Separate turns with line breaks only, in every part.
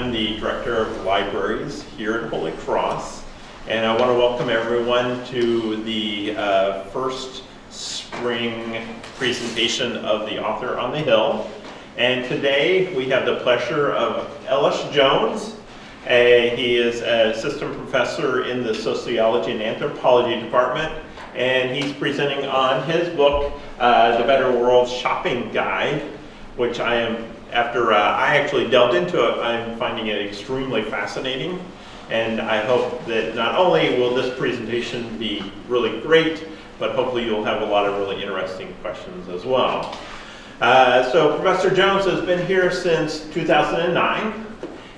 I'm the Director of Libraries here at Holy Cross, and I want to welcome everyone to the first spring presentation of the Author on the Hill. And today we have the pleasure of Ellis Jones. He is an assistant professor in the Sociology and Anthropology department, and he's presenting on his book, The Better World Shopping Guide, which I am, after I actually delved into it, I'm finding it extremely fascinating. And I hope that not only will this presentation be really great, but hopefully you'll have a lot of really interesting questions as well. So Professor Jones has been here since 2009,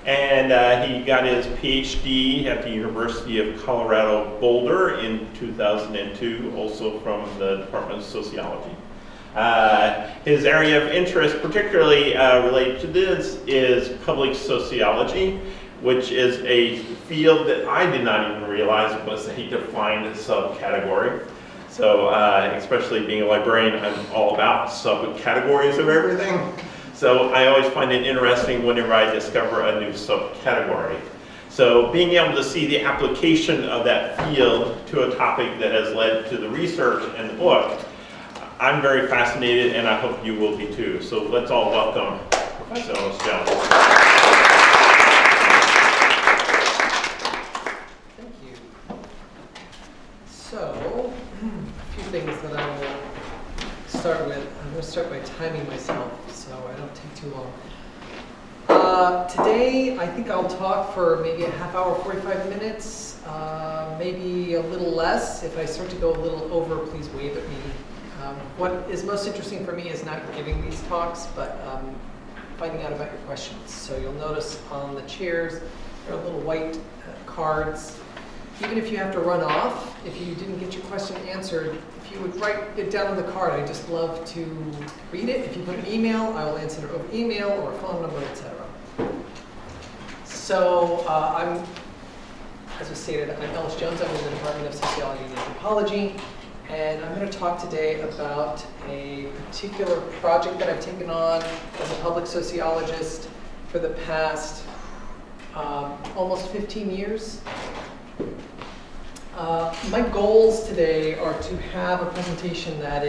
and he got his PhD at the University of Colorado Boulder in 2002, also from the Department of Sociology. His area of interest, particularly related to this, is public sociology, which is a field that I did not even realize was a defined subcategory. So, especially being a librarian, I'm all about subcategories of everything. So I always find it interesting whenever I discover a new subcategory. So being able to see the application of that field to a topic that has led to the research and the book, I'm very fascinated, and I hope you will be too. So let's all welcome Professor Ellis Jones.
Thank you. So, a few things that I will start with. I'm going to start by timing myself so I don't take too long. Today, I think I'll talk for maybe a half hour, 45 minutes, maybe a little less. If I start to go a little over, please wave at me. What is most interesting for me is not giving these talks, but finding out about your questions. So you'll notice on the chairs, there are little white cards. Even if you have to run off, if you didn't get your question answered, if you would write it down on the card, I just love to read it. If you put an email, I will answer it over email or a phone number, etc. So as was stated, I'm Ellis Jones. I'm in the Department of Sociology and Anthropology. And I'm going to talk today about a particular project that I've taken on as a public sociologist for the past almost 15 years. My goals today are to have a presentation that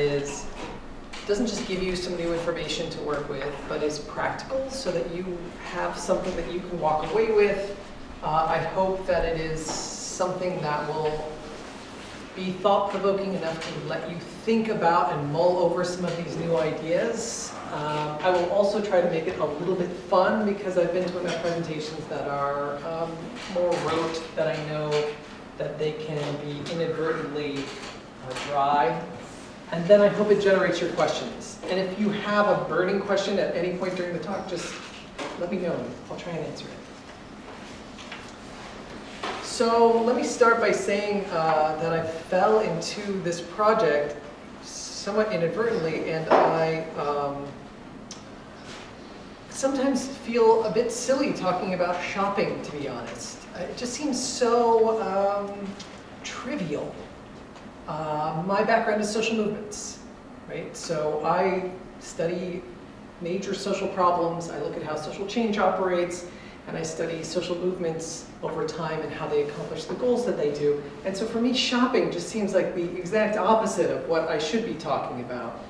doesn't just give you some new information to work with, but is practical so that you have something that you can walk away with. I hope that it is something that will be thought-provoking enough to let you think about and mull over some of these new ideas. I will also try to make it a little bit fun because I've been to enough presentations that are more rote that I know that they can be inadvertently dry. And then I hope it generates your questions. And if you have a burning question at any point during the talk, just let me know. I'll try and answer it. So let me start by saying that I fell into this project somewhat inadvertently, and I sometimes feel a bit silly talking about shopping, to be honest. It just seems so trivial. My background is social movements, right? So I study major social problems, I look at how social change operates, and I study social movements over time and how they accomplish the goals that they do. And so for me, shopping just seems like the exact opposite of what I should be talking about.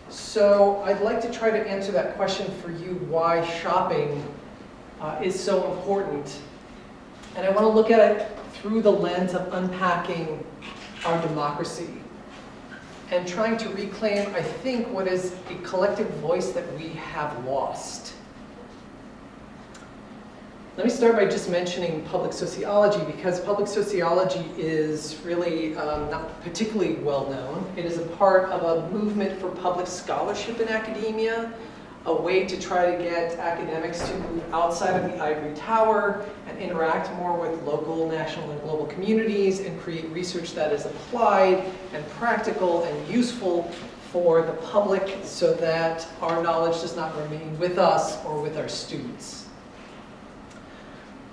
So I'd like to try to answer that question for you, why shopping is so important. And I want to look at it through the lens of unpacking our democracy and trying to reclaim, I think, what is a collective voice that we have lost. Let me start by just mentioning public sociology, because public sociology is really not particularly well known. It is a part of a movement for public scholarship in academia, a way to try to get academics to move outside of the ivory tower and interact more with local, national, and global communities and create research that is applied and practical and useful for the public so that our knowledge does not remain with us or with our students.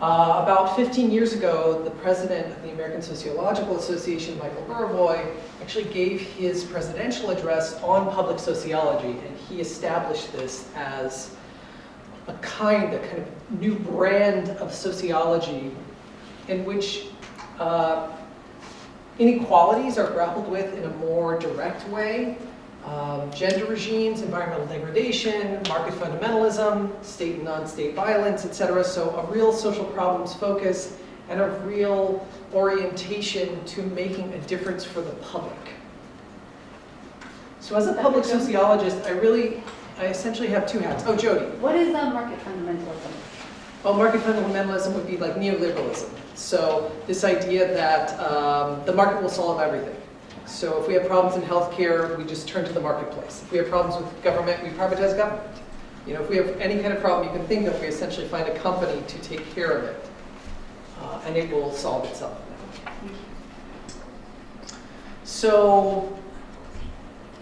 About 15 years ago, the president of the American Sociological Association, Michael Buravoy, actually gave his presidential address on public sociology, and he established this as a kind of new brand of sociology in which inequalities are grappled with in a more direct way. Gender regimes, environmental degradation, market fundamentalism, state and non-state violence, etc. So a real social problems focus and a real orientation to making a difference for the public. So as a public sociologist, I essentially have two hats. Oh, Jody.
What is market fundamentalism?
Well, market fundamentalism would be like neoliberalism. So this idea that the market will solve everything. So if we have problems in healthcare, we just turn to the marketplace. If we have problems with government, we privatize government. You know, if we have any kind of problem you can think of, we essentially find a company to take care of it, and it will solve itself. So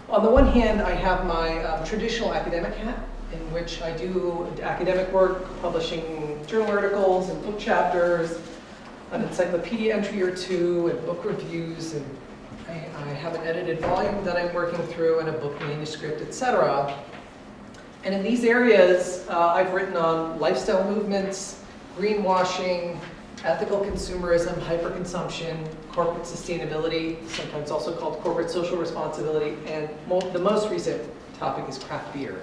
on the one hand, I have my traditional academic hat, in which I do academic work, publishing journal articles and book chapters, an encyclopedia entry or two, and book reviews, and I have an edited volume that I'm working through, and a book manuscript, etc. And in these areas, I've written on lifestyle movements, greenwashing, ethical consumerism, hyperconsumption, corporate sustainability, sometimes also called corporate social responsibility, and the most recent topic is craft beer.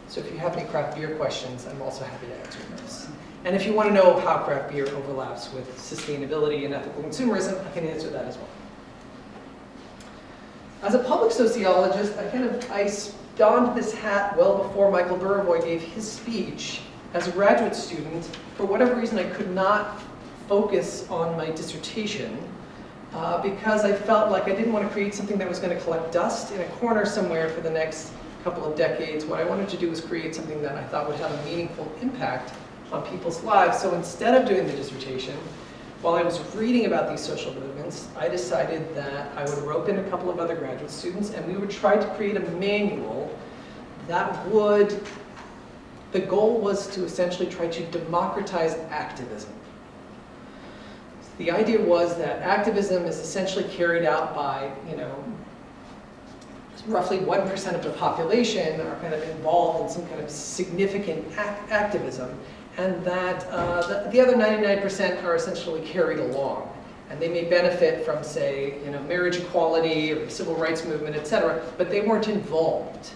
So if you have any craft beer questions, I'm also happy to answer those. And if you want to know how craft beer overlaps with sustainability and ethical consumerism, I can answer that as well. As a public sociologist, I donned this hat well before Michael Buravoy gave his speech. As a graduate student, for whatever reason, I could not focus on my dissertation because I felt like I didn't want to create something that was going to collect dust in a corner somewhere for the next couple of decades. What I wanted to do was create something that I thought would have a meaningful impact on people's lives. So instead of doing the dissertation, while I was reading about these social movements, I decided that I would rope in a couple of other graduate students, and we would try to create a manual that would, the goal was to essentially try to democratize activism. The idea was that activism is essentially carried out by, roughly 1% of the population are kind of involved in some kind of significant activism, and that the other 99% are essentially carried along. And they may benefit from, say, marriage equality or the civil rights movement, etc., but they weren't involved.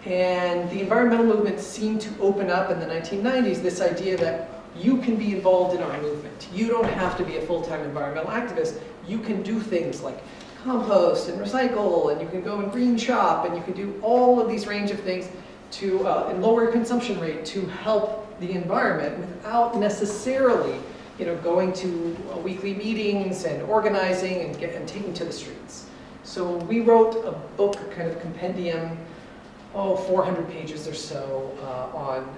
And the environmental movement seemed to open up in the 1990s this idea that you can be involved in our movement. You don't have to be a full-time environmental activist. You can do things like compost and recycle, and you can go and green shop, and you can do all of these range of things to and lower your consumption rate to help the environment without necessarily going to weekly meetings and organizing and taking to the streets. So we wrote a book, a kind of compendium, 400 pages or so, on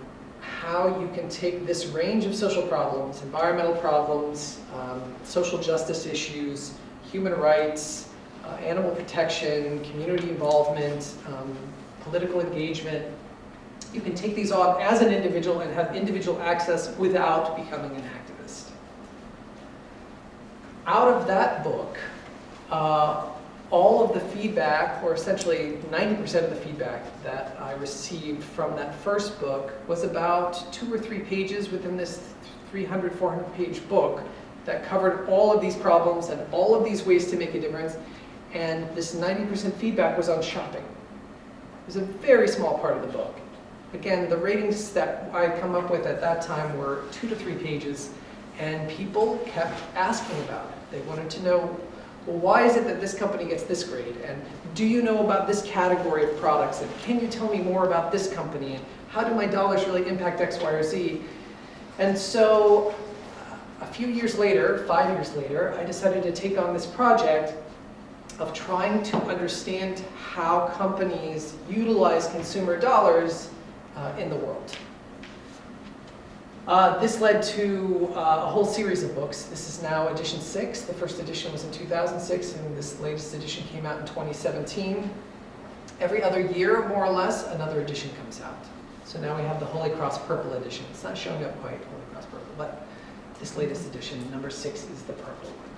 how you can take this range of social problems, environmental problems, social justice issues, human rights, animal protection, community involvement, political engagement. You can take these on as an individual and have individual access without becoming an activist. Out of that book, all of the feedback, or essentially 90% of the feedback that I received from that first book was about 2 or 3 pages within this 300, 400 page book that covered all of these problems and all of these ways to make a difference. And this 90% feedback was on shopping. It was a very small part of the book. Again, the ratings that I come up with at that time were 2 to 3 pages, and people kept asking about it. They wanted to know, well, why is it that this company gets this grade? And do you know about this category of products? And can you tell me more about this company? And how do my dollars really impact X, Y, or Z? And so a few years later, 5 years later, I decided to take on this project of trying to understand how companies utilize consumer dollars in the world. This led to a whole series of books. This is now edition 6. The first edition was in 2006, and this latest edition came out in 2017. Every other year, more or less, another edition comes out. So now we have the Holy Cross Purple edition. It's not showing up quite, Holy Cross Purple, but this latest edition, number 6, is the purple one.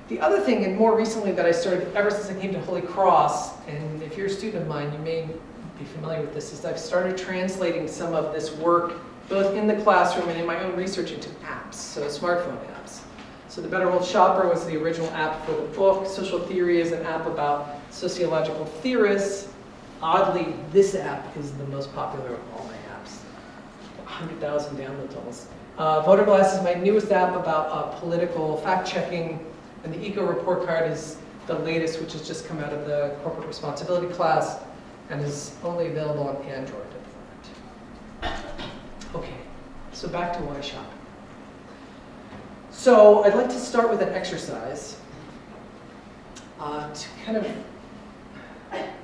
The other thing, and more recently, that I started ever since I came to Holy Cross, and if you're a student of mine, you may be familiar with this, is I've started translating some of this work both in the classroom and in my own research into apps, so smartphone apps. So The Better World Shopper was the original app for the book. Social Theory is an app about sociological theorists. Oddly, this app is the most popular of all my apps. 100,000 downloads almost. Voter Glass is my newest app about political fact-checking, and the Eco Report Card is the latest, which has just come out of the corporate responsibility class and is only available on Android at the moment. Okay, so back to why shop. So I'd like to start with an exercise to kind of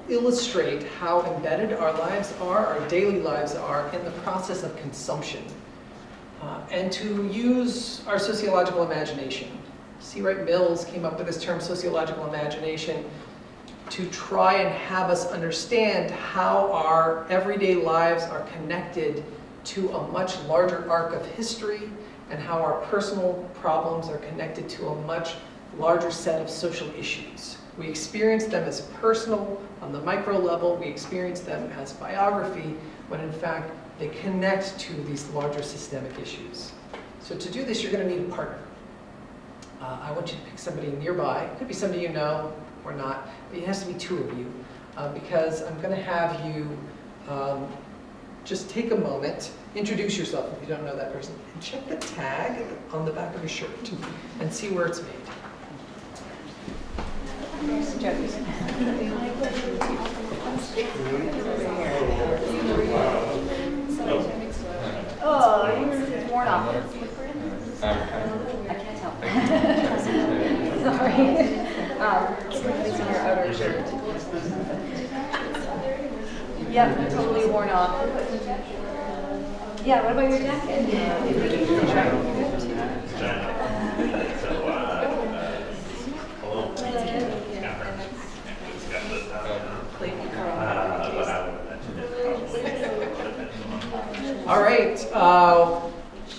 illustrate how embedded our lives are, our daily lives are, in the process of consumption, and to use our sociological imagination. C. Wright Mills came up with this term, sociological imagination, to try and have us understand how our everyday lives are connected to a much larger arc of history, and how our personal problems are connected to a much larger set of social issues. We experience them as personal on the micro level, we experience them as biography, when in fact they connect to these larger systemic issues. So to do this, you're going to need a partner. I want you to pick somebody nearby. It could be somebody you know or not, but it has to be two of you, because I'm going to have you just take a moment, introduce yourself if you don't know that person, and check the tag on the back of your shirt and see where it's made.
Oh, yours is worn off. I can't tell. Sorry. It's in your outer shirt. Yep, totally worn off. Yeah, what about your jacket?
All right,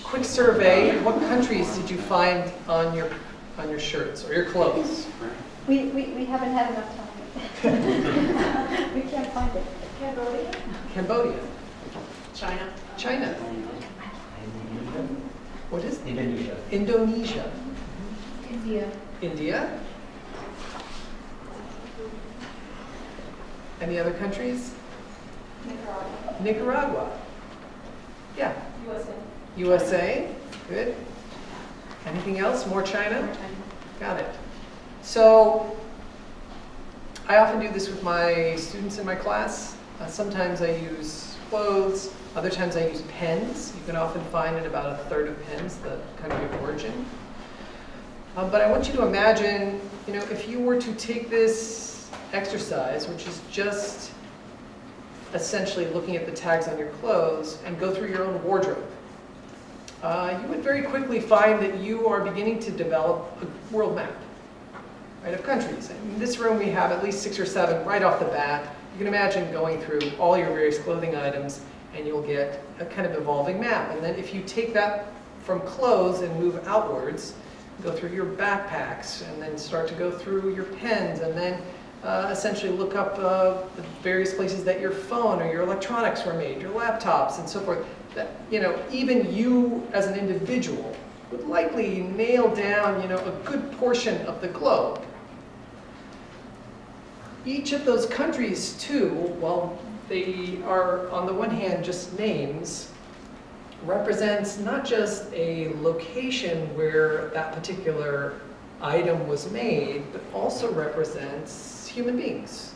quick survey. What countries did you find on your shirts or your clothes?
We haven't had enough time. We can't find it. Cambodia?
Cambodia.
China.
China. What is it?
Indonesia.
Indonesia.
India.
India. Any other countries?
Nicaragua.
Nicaragua. Yeah.
USA.
USA. Good. Anything else? More China? Got it. So I often do this with my students in my class. Sometimes I use clothes, other times I use pens. You can often find in about a third of pens the country of origin. But I want you to imagine, if you were to take this exercise, which is just essentially looking at the tags on your clothes, and go through your own wardrobe, you would very quickly find that you are beginning to develop a world map, right, of countries. In this room we have at least 6 or 7 right off the bat. You can imagine going through all your various clothing items and you'll get a kind of evolving map. And then if you take that from clothes and move outwards, go through your backpacks and then start to go through your pens and then essentially look up the various places that your phone or your electronics were made, your laptops and so forth. That, even you as an individual would likely nail down, a good portion of the globe. Each of those countries, too, while they are, on the one hand, just names, represents not just a location where that particular item was made, but also represents human beings,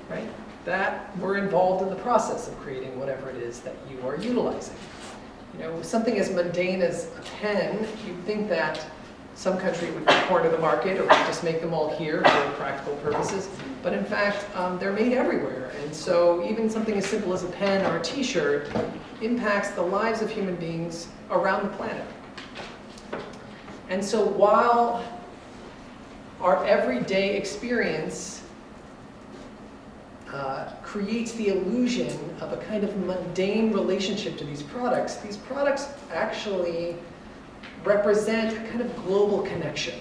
right? That were involved in the process of creating whatever it is that you are utilizing. Something as mundane as a pen, you'd think that some country would corner the market or would just make them all here for practical purposes. But in fact, they're made everywhere. And so even something as simple as a pen or a t-shirt impacts the lives of human beings around the planet. And so while our everyday experience creates the illusion of a kind of mundane relationship to these products actually represent a kind of global connection.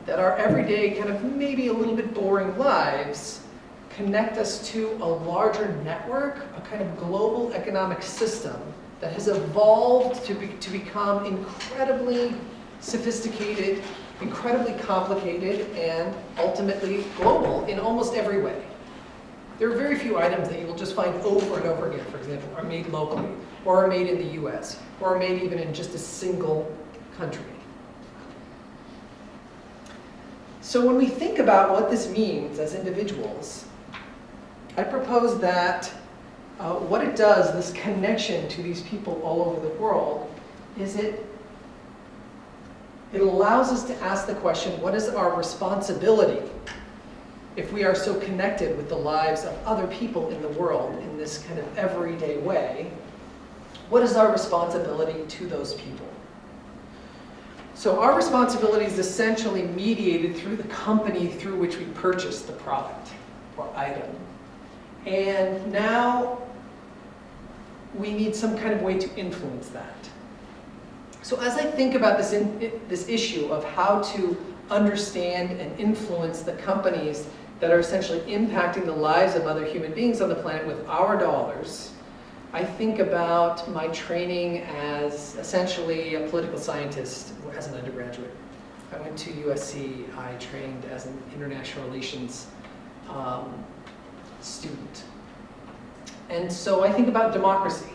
That our everyday kind of maybe a little bit boring lives connect us to a larger network, a kind of global economic system that has evolved to become incredibly sophisticated, incredibly complicated, and ultimately global in almost every way. There are very few items that you will just find over and over again, for example, are made locally, or are made in the US, or are made even in just a single country. So when we think about what this means as individuals, I propose that what it does, this connection to these people all over the world, is it allows us to ask the question, what is our responsibility if we are so connected with the lives of other people in the world in this kind of everyday way? What is our responsibility to those people? So our responsibility is essentially mediated through the company through which we purchase the product or item. And now we need some kind of way to influence that. So as I think about this issue of how to understand and influence the companies that are essentially impacting the lives of other human beings on the planet with our dollars, I think about my training as essentially a political scientist as an undergraduate. I went to USC. I trained as an international relations student. And so I think about democracy.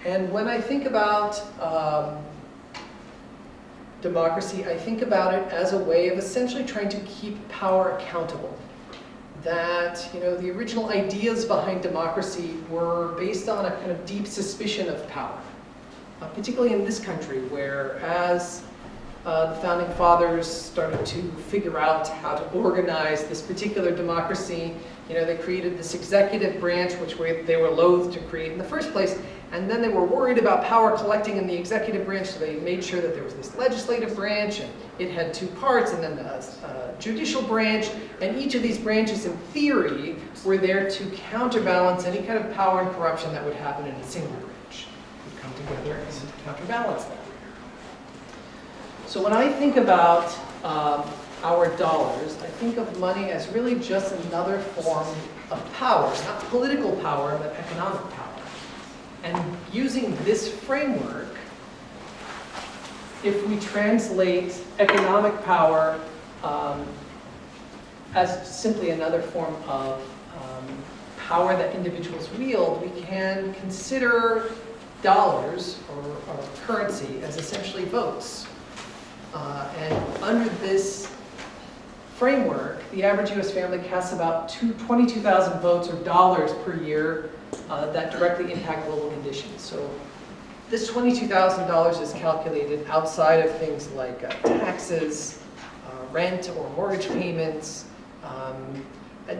And when I think about democracy, I think about it as a way of essentially trying to keep power accountable. That, the original ideas behind democracy were based on a kind of deep suspicion of power, particularly in this country, where as the founding fathers started to figure out how to organize this particular democracy, they created this executive branch, which they were loath to create in the first place, and then they were worried about power collecting in the executive branch, so they made sure that there was this legislative branch, and it had two parts, and then the judicial branch, and each of these branches, in theory, were there to counterbalance any kind of power and corruption that would happen in a single branch. Would come together and counterbalance that. So when I think about our dollars, I think of money as really just another form of power, not political power, but economic power. And using this framework, if we translate economic power as simply another form of power that individuals wield, we can consider dollars or currency as essentially votes. And under this framework, the average US family casts about 22,000 votes or dollars per year that directly impact global conditions. So this $22,000 is calculated outside of things like taxes, rent or mortgage payments,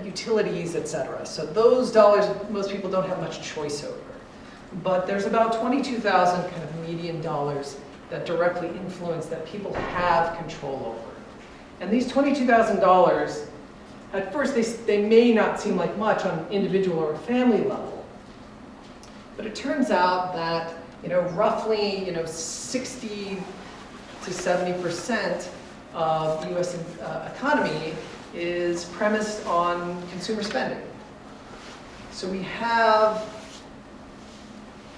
utilities, etc. So those dollars, most people don't have much choice over. But there's about 22,000 kind of median dollars that directly influence, that people have control over. And these $22,000, at first they may not seem like much on an individual or a family level, but it turns out that roughly 60 to 70% of the U.S. Economy is premised on consumer spending. So we have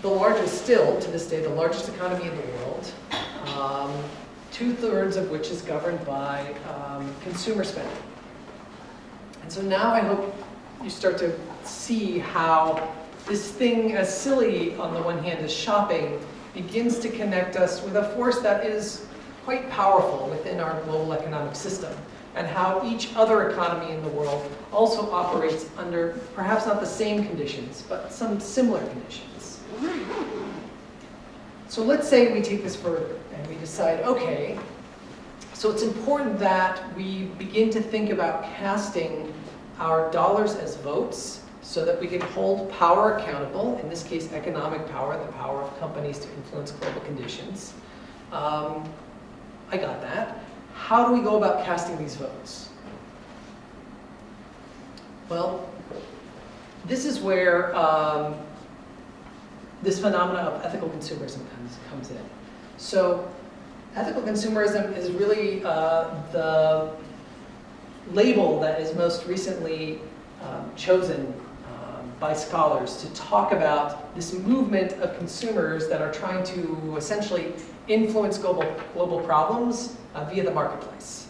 the largest, still to this day, the largest economy in the world, 2/3 of which is governed by consumer spending. And so now I hope you start to see how this thing, as silly on the one hand as shopping, begins to connect us with a force that is quite powerful within our global economic system, and how each other economy in the world also operates under perhaps not the same conditions, but some similar conditions. So let's say we take this further and we decide, okay, so it's important that we begin to think about casting our dollars as votes so that we can hold power accountable, in this case economic power, the power of companies to influence global conditions. I got that. How do we go about casting these votes? Well, this is where this phenomena of ethical consumerism comes in. So ethical consumerism is really the label that is most recently chosen by scholars to talk about this movement of consumers that are trying to essentially influence global problems via the marketplace.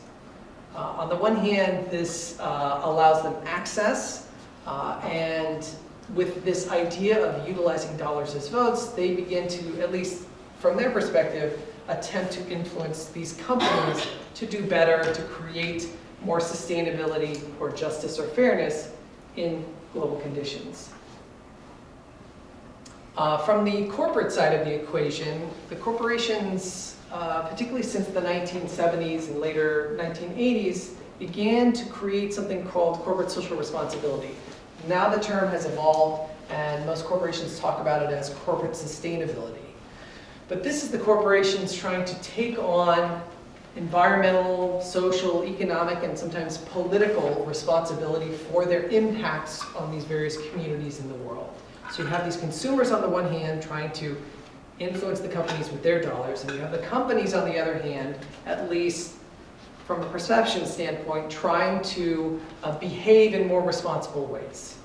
On the one hand, this allows them access, and with this idea of utilizing dollars as votes, they begin to, at least from their perspective, attempt to influence these companies to do better, to create more sustainability or justice or fairness in global conditions. From the corporate side of the equation, the corporations, particularly since the 1970s and later 1980s, began to create something called corporate social responsibility. Now the term has evolved, and most corporations talk about it as corporate sustainability. But this is the corporations trying to take on environmental, social, economic, and sometimes political responsibility for their impacts on these various communities in the world. So you have these consumers on the one hand trying to influence the companies with their dollars, and you have the companies on the other hand, at least from a perception standpoint, trying to behave in more responsible ways.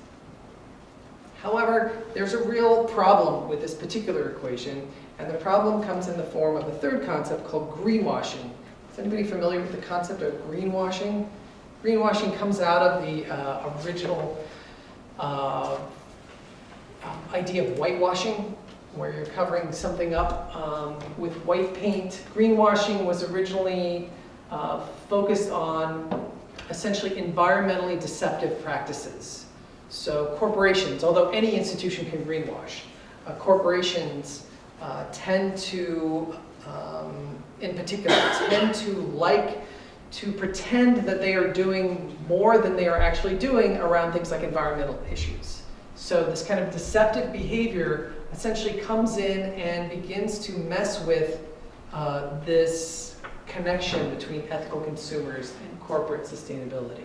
However, there's a real problem with this particular equation, and the problem comes in the form of a third concept called greenwashing. Is anybody familiar with the concept of greenwashing? Greenwashing comes out of the original idea of whitewashing, where you're covering something up with white paint. Greenwashing was originally focused on essentially environmentally deceptive practices. So corporations, although any institution can greenwash, corporations tend to, in particular, tend to like to pretend that they are doing more than they are actually doing around things like environmental issues. So this kind of deceptive behavior essentially comes in and begins to mess with this connection between ethical consumers and corporate sustainability.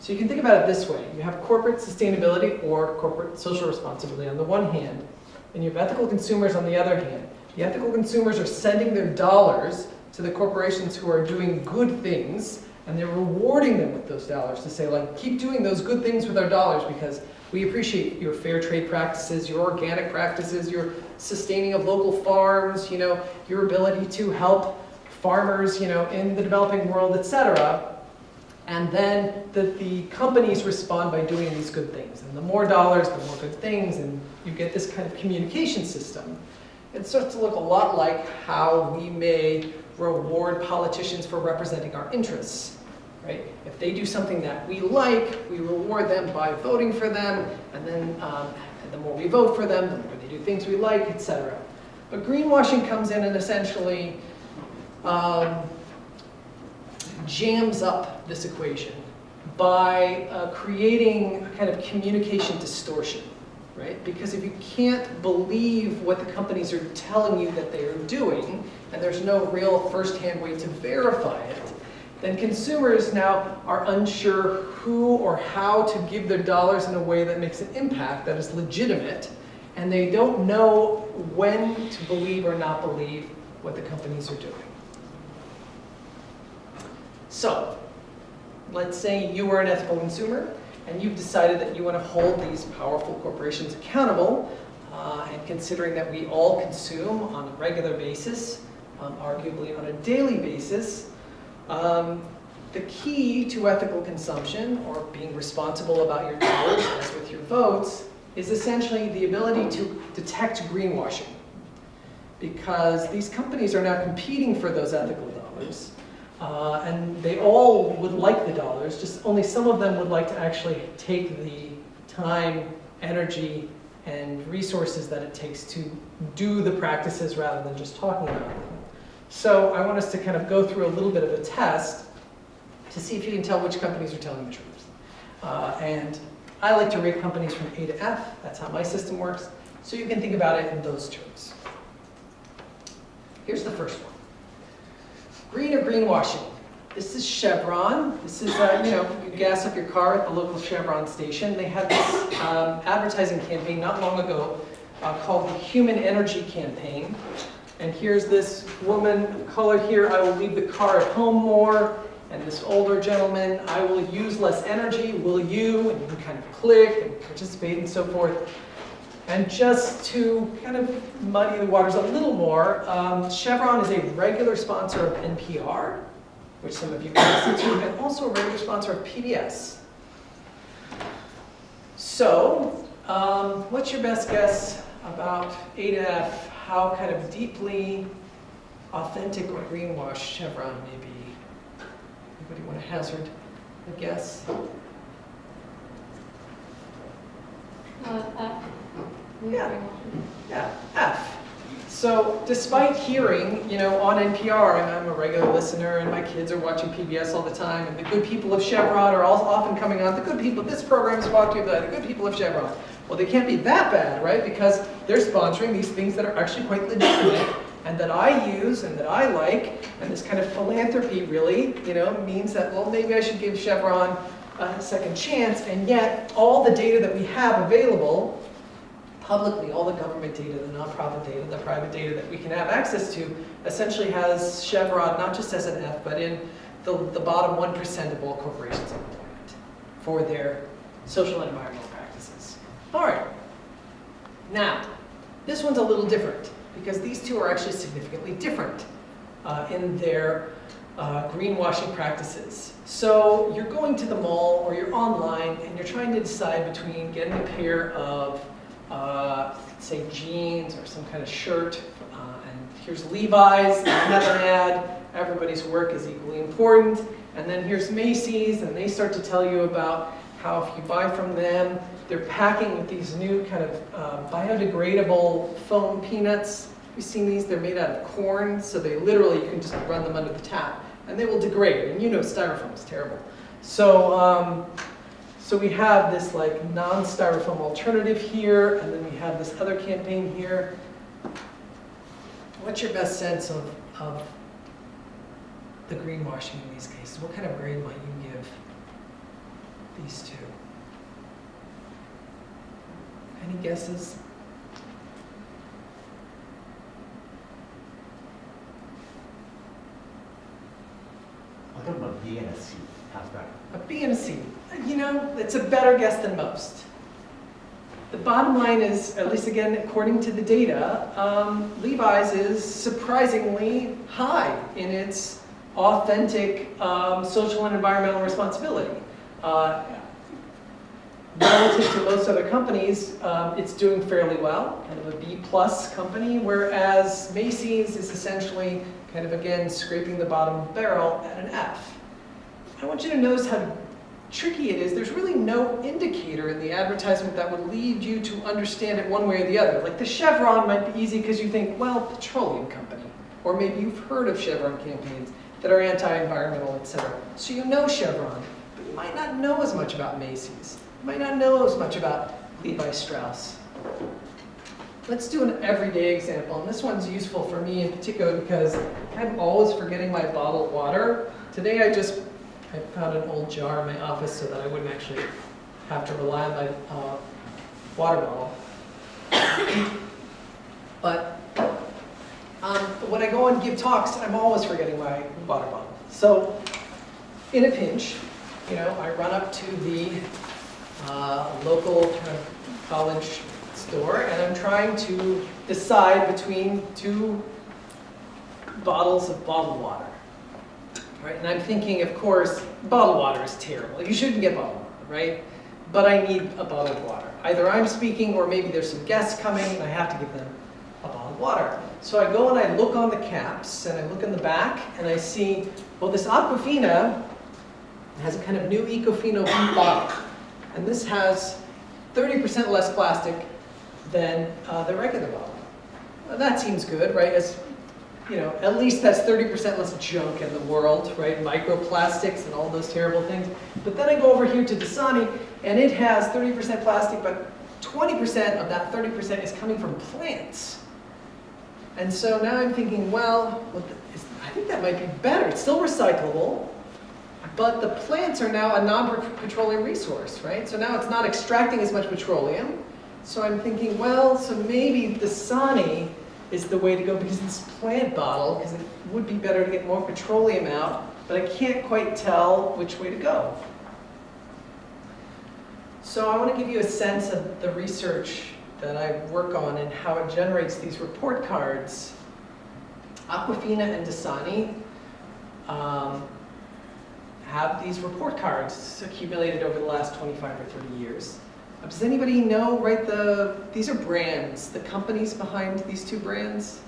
So you can think about it this way. You have corporate sustainability or corporate social responsibility on the one hand, and you have ethical consumers on the other hand. The ethical consumers are sending their dollars to the corporations who are doing good things, and they're rewarding them with those dollars to say, like, keep doing those good things with our dollars because we appreciate your fair trade practices, your organic practices, your sustaining of local farms, your ability to help farmers, in the developing world, etc. And then the companies respond by doing these good things. And the more dollars, the more good things, and you get this kind of communication system. It starts to look a lot like how we may reward politicians for representing our interests, right? If they do something that we like, we reward them by voting for them, and then and the more we vote for them, the more they do things we like, etc. But greenwashing comes in and essentially jams up this equation by creating a kind of communication distortion, right? Because if you can't believe what the companies are telling you that they are doing, and there's no real first-hand way to verify it, then consumers now are unsure who or how to give their dollars in a way that makes an impact that is legitimate, and they don't know when to believe or not believe what the companies are doing. So, let's say you are an ethical consumer, and you've decided that you want to hold these powerful corporations accountable, and considering that we all consume on a regular basis, arguably on a daily basis, the key to ethical consumption, or being responsible about your dollars, as with your votes, is essentially the ability to detect greenwashing. Because these companies are now competing for those ethical dollars, and they all would like the dollars, just only some of them would like to actually take the time, energy, and resources that it takes to do the practices rather than just talking about them. So I want us to kind of go through a little bit of a test to see if you can tell which companies are telling the truth. And I like to rate companies from A to F. That's how my system works. So you can think about it in those terms. Here's the first one. Green or greenwashing. This is Chevron. This is, you gas up your car at the local Chevron station. They had this advertising campaign not long ago called the Human Energy Campaign. And here's this woman colored here, I will leave the car at home more. And this older gentleman, I will use less energy, will you? And you can kind of click and participate and so forth. And just to kind of muddy the waters a little more, Chevron is a regular sponsor of NPR, which some of you can listen to, and also a regular sponsor of PBS. So, what's your best guess about A to F, how kind of deeply authentic or greenwashed Chevron may be? Anybody want to hazard a guess? Yeah, F. So despite hearing, on NPR, and I'm a regular listener, and my kids are watching PBS all the time, and the good people of Chevron are all often coming on, the good people, this program is brought to you by the good people of Chevron. Well, they can't be that bad, right? Because they're sponsoring these things that are actually quite legitimate, and that I use, and that I like, and this kind of philanthropy really, means that, well, maybe I should give Chevron a second chance, and yet all the data that we have available publicly, all the government data, the nonprofit data, the private data that we can have access to, essentially has Chevron not just as an F, but in the bottom 1% of all corporations on the planet for their social and environmental practices. All right. Now, this one's a little different because these two are actually significantly different in their greenwashing practices. So you're going to the mall or you're online and you're trying to decide between getting a pair of say jeans or some kind of shirt, and here's Levi's, another ad, everybody's work is equally important, and then here's Macy's, and they start to tell you about how if you buy from them, they're packing with these new kind of biodegradable foam peanuts. You've seen these, they're made out of corn, so they literally, you can just run them under the tap, and they will degrade, and styrofoam is terrible. So we have this like non-styrofoam alternative here, and then we have this other campaign here. What's your best sense of the greenwashing in these cases? What kind of grade might you give these two? Any guesses?
I'll give them a B and a C. How's that?
A B and a C. It's a better guess than most. The bottom line is, at least again, according to the data, Levi's is surprisingly high in its authentic social and environmental responsibility. Relative to most other companies, it's doing fairly well, kind of a B+ company, whereas Macy's is essentially kind of, again, scraping the bottom barrel at an F. I want you to notice how tricky it is. There's really no indicator in the advertisement that would lead you to understand it one way or the other. Like the Chevron might be easy because you think, well, petroleum company. Or maybe you've heard of Chevron campaigns that are anti-environmental, etc. So you know Chevron, but you might not know as much about Macy's. You might not know as much about Levi Strauss. Let's do an everyday example, and this one's useful for me in particular because I'm always forgetting my bottled water. Today I found an old jar in my office so that I wouldn't actually have to rely on my water bottle. But when I go and give talks, I'm always forgetting my water bottle. So in a pinch, I run up to the local kind of college store and I'm trying to decide between two bottles of bottled water. Right? And I'm thinking, of course, bottled water is terrible. You shouldn't get bottled water, right? But I need a bottled water. Either I'm speaking or maybe there's some guests coming and I have to give them a bottled water. So I go and I look on the caps and I look in the back and I see, well, this Aquafina has a kind of new Ecofino bottle. And this has 30% less plastic than the regular bottle. Well, that seems good, right? At least that's 30% less junk in the world, right? Microplastics and all those terrible things. But then I go over here to Dasani, and it has 30% plastic, but 20% of that 30% is coming from plants. And so now I'm thinking, well, I think that might be better. It's still recyclable, but the plants are now a non-petroleum resource, right? So now it's not extracting as much petroleum. So I'm thinking, well, so maybe Dasani is the way to go because it's plant bottle, because it would be better to get more petroleum out, but I can't quite tell which way to go. So I want to give you a sense of the research that I work on and how it generates these report cards. Aquafina and Dasani have these report cards accumulated over the last 25 or 30 years. Does anybody know, right, these are brands, the companies behind these two brands?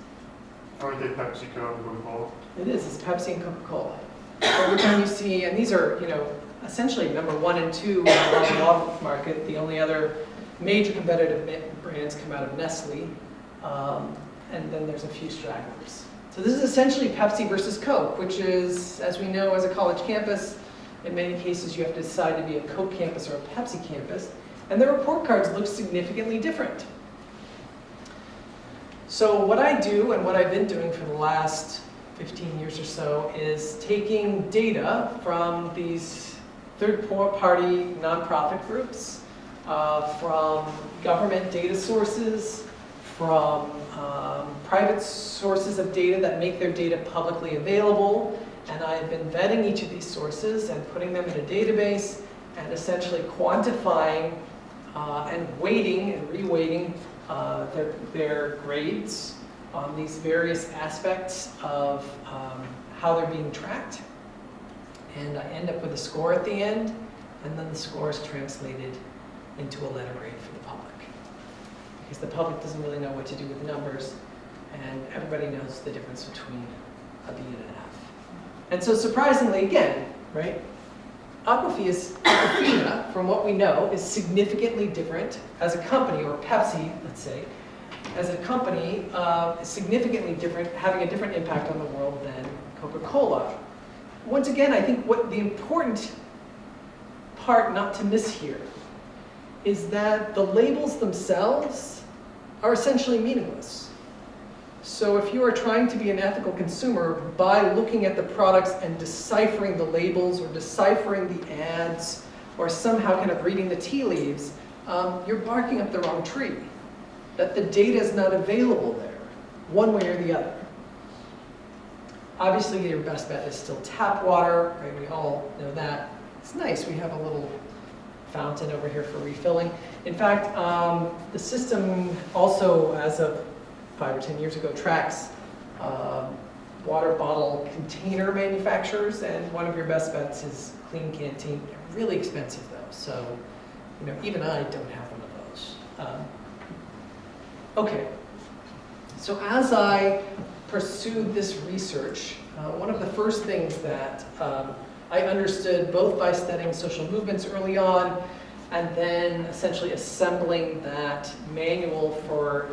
Aren't they PepsiCo and Coca-Cola?
It is, it's Pepsi and Coca-Cola. Every time you see, and these are, essentially number 1 and 2 in the bottle market. The only other major competitive brands come out of Nestle, and then there's a few stragglers. So this is essentially Pepsi versus Coke, which is, as we know, as a college campus, in many cases you have to decide to be a Coke campus or a Pepsi campus. And their report cards look significantly different. So what I do, and what I've been doing for the last 15 years or so, is taking data from these third-party nonprofit groups, from government data sources, from private sources of data that make their data publicly available, and I've been vetting each of these sources and putting them in a database and essentially quantifying and weighting and reweighting their grades on these various aspects of how they're being tracked. And I end up with a score at the end, and then the score is translated into a letter grade for the public. Because the public doesn't really know what to do with numbers, and everybody knows the difference between a B and an F. And so surprisingly, again, right, Aquafina, from what we know, is significantly different as a company, or Pepsi, let's say, as a company, is significantly different, having a different impact on the world than Coca-Cola. Once again, I think what the important part not to miss here is that the labels themselves are essentially meaningless. So if you are trying to be an ethical consumer by looking at the products and deciphering the labels or deciphering the ads or somehow kind of reading the tea leaves, you're barking up the wrong tree. That the data is not available there, one way or the other. Obviously, your best bet is still tap water, right? We all know that. It's nice, we have a little fountain over here for refilling. In fact, the system also, as of 5 or 10 years ago, tracks water bottle container manufacturers, and one of your best bets is Clean Canteen. They're really expensive though, so even I don't have one of those. Okay, so as I pursued this research, one of the first things that I understood, both by studying social movements early on, and then essentially assembling that manual for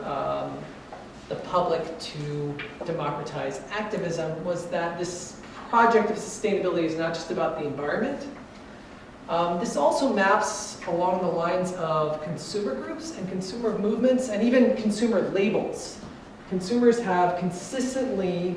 the public to democratize activism, was that this project of sustainability is not just about the environment. This also maps along the lines of consumer groups and consumer movements and even consumer labels. Consumers have consistently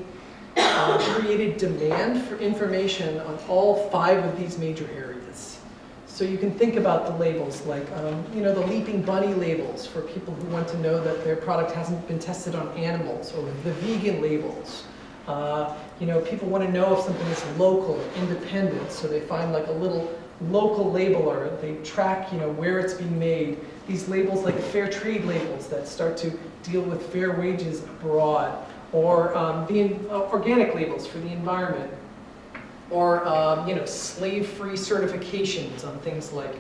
created demand for information on all 5 of these major areas. So you can think about the labels like, the leaping bunny labels for people who want to know that their product hasn't been tested on animals, or the vegan labels. People want to know if something is local or independent, so they find like a little local labeler. They track, where it's being made. These labels like fair trade labels that start to deal with fair wages abroad, or the organic labels for the environment, or slave-free certifications on things like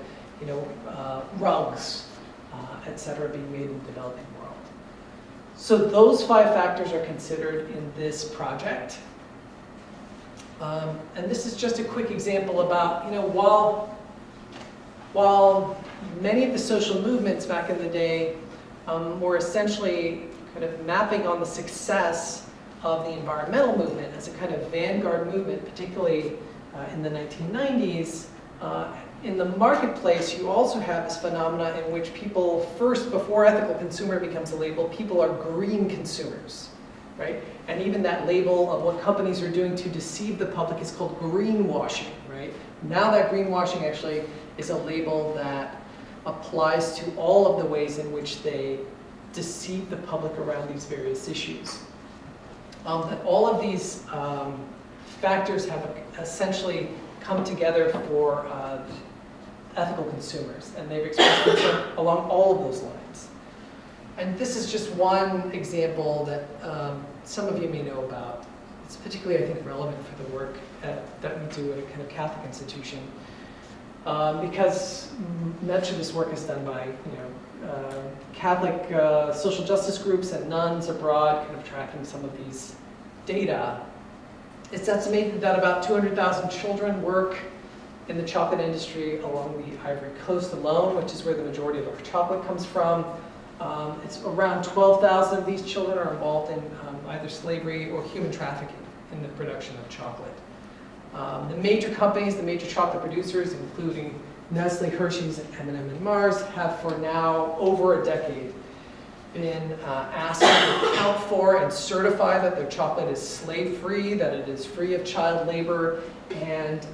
rugs, et cetera, being made in the developing world. So those 5 factors are considered in this project. And this is just a quick example about, while many of the social movements back in the day were essentially kind of mapping on the success of the environmental movement as a kind of vanguard movement, particularly in the 1990s, in the marketplace you also have this phenomena in which people first, before ethical consumer becomes a label, people are green consumers, right? And even that label of what companies are doing to deceive the public is called greenwashing, right? Now that greenwashing actually is a label that applies to all of the ways in which they deceive the public around these various issues. That all of these factors have essentially come together for ethical consumers, and they've expressed concern along all of those lines. And this is just one example that some of you may know about. It's particularly, I think, relevant for the work that we do at a kind of Catholic institution, because much of this work is done by, Catholic social justice groups and nuns abroad, kind of tracking some of these data. It's estimated that about 200,000 children work in the chocolate industry along the Ivory Coast alone, which is where the majority of our chocolate comes from. It's around 12,000 of these children are involved in either slavery or human trafficking in the production of chocolate. The major companies, the major chocolate producers, including Nestle, Hershey's, and M&M and Mars, have for now over a decade been asked to account for and certify that their chocolate is slave-free, that it is free of child labor, and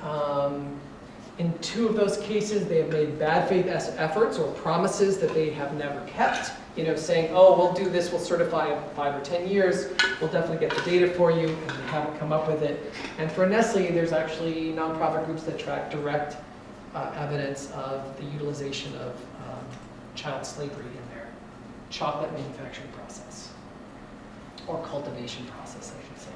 in 2 of those cases, they have made bad faith efforts or promises that they have never kept, saying, oh, we'll do this, we'll certify in 5 or 10 years, we'll definitely get the data for you, and they haven't come up with it. And for Nestle, there's actually nonprofit groups that track direct evidence of the utilization of child slavery in their chocolate manufacturing process, or cultivation process, I should say.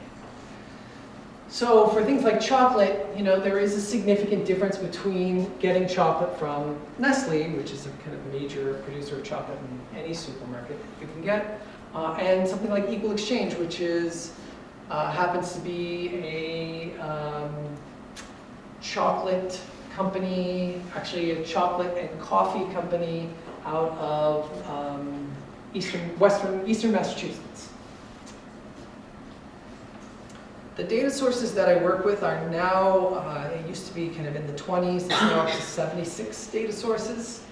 So for things like chocolate, there is a significant difference between getting chocolate from Nestle, which is a kind of major producer of chocolate in any supermarket you can get, and something like Equal Exchange, which is happens to be a chocolate company, actually a chocolate and coffee company out of eastern Massachusetts. The data sources that I work with are now, it used to be kind of in the 20s, it's now up to 76 data sources.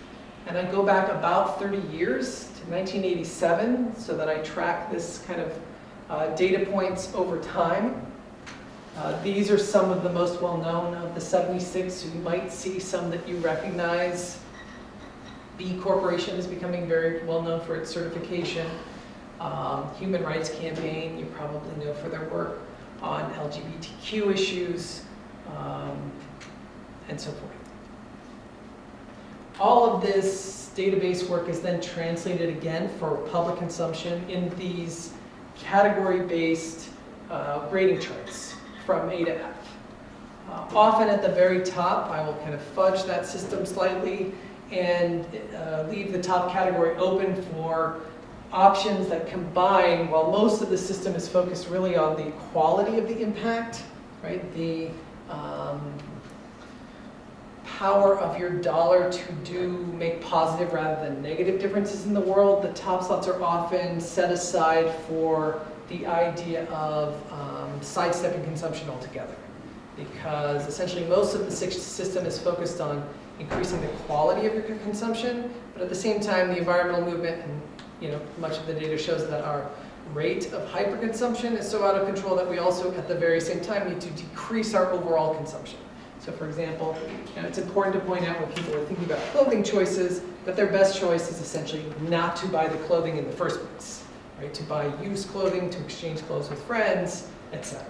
And I go back about 30 years to 1987, so that I track this kind of data points over time. These are some of the most well-known of the 76, so you might see some that you recognize. B Corporation is becoming very well-known for its certification. Human Rights Campaign, you probably know for their work on LGBTQ issues, and so forth. All of this database work is then translated again for public consumption in these category-based grading charts from A to F. Often at the very top, I will kind of fudge that system slightly and leave the top category open for options that combine, while most of the system is focused really on the quality of the impact, right? The power of your dollar to make positive rather than negative differences in the world. The top slots are often set aside for the idea of sidestepping consumption altogether, because essentially most of the system is focused on increasing the quality of your consumption, but at the same time, the environmental movement and much of the data shows that our rate of hyperconsumption is so out of control that we also, at the very same time, need to decrease our overall consumption. So for example, it's important to point out when people are thinking about clothing choices, that their best choice is essentially not to buy the clothing in the first place, right? To buy used clothing, to exchange clothes with friends, etc.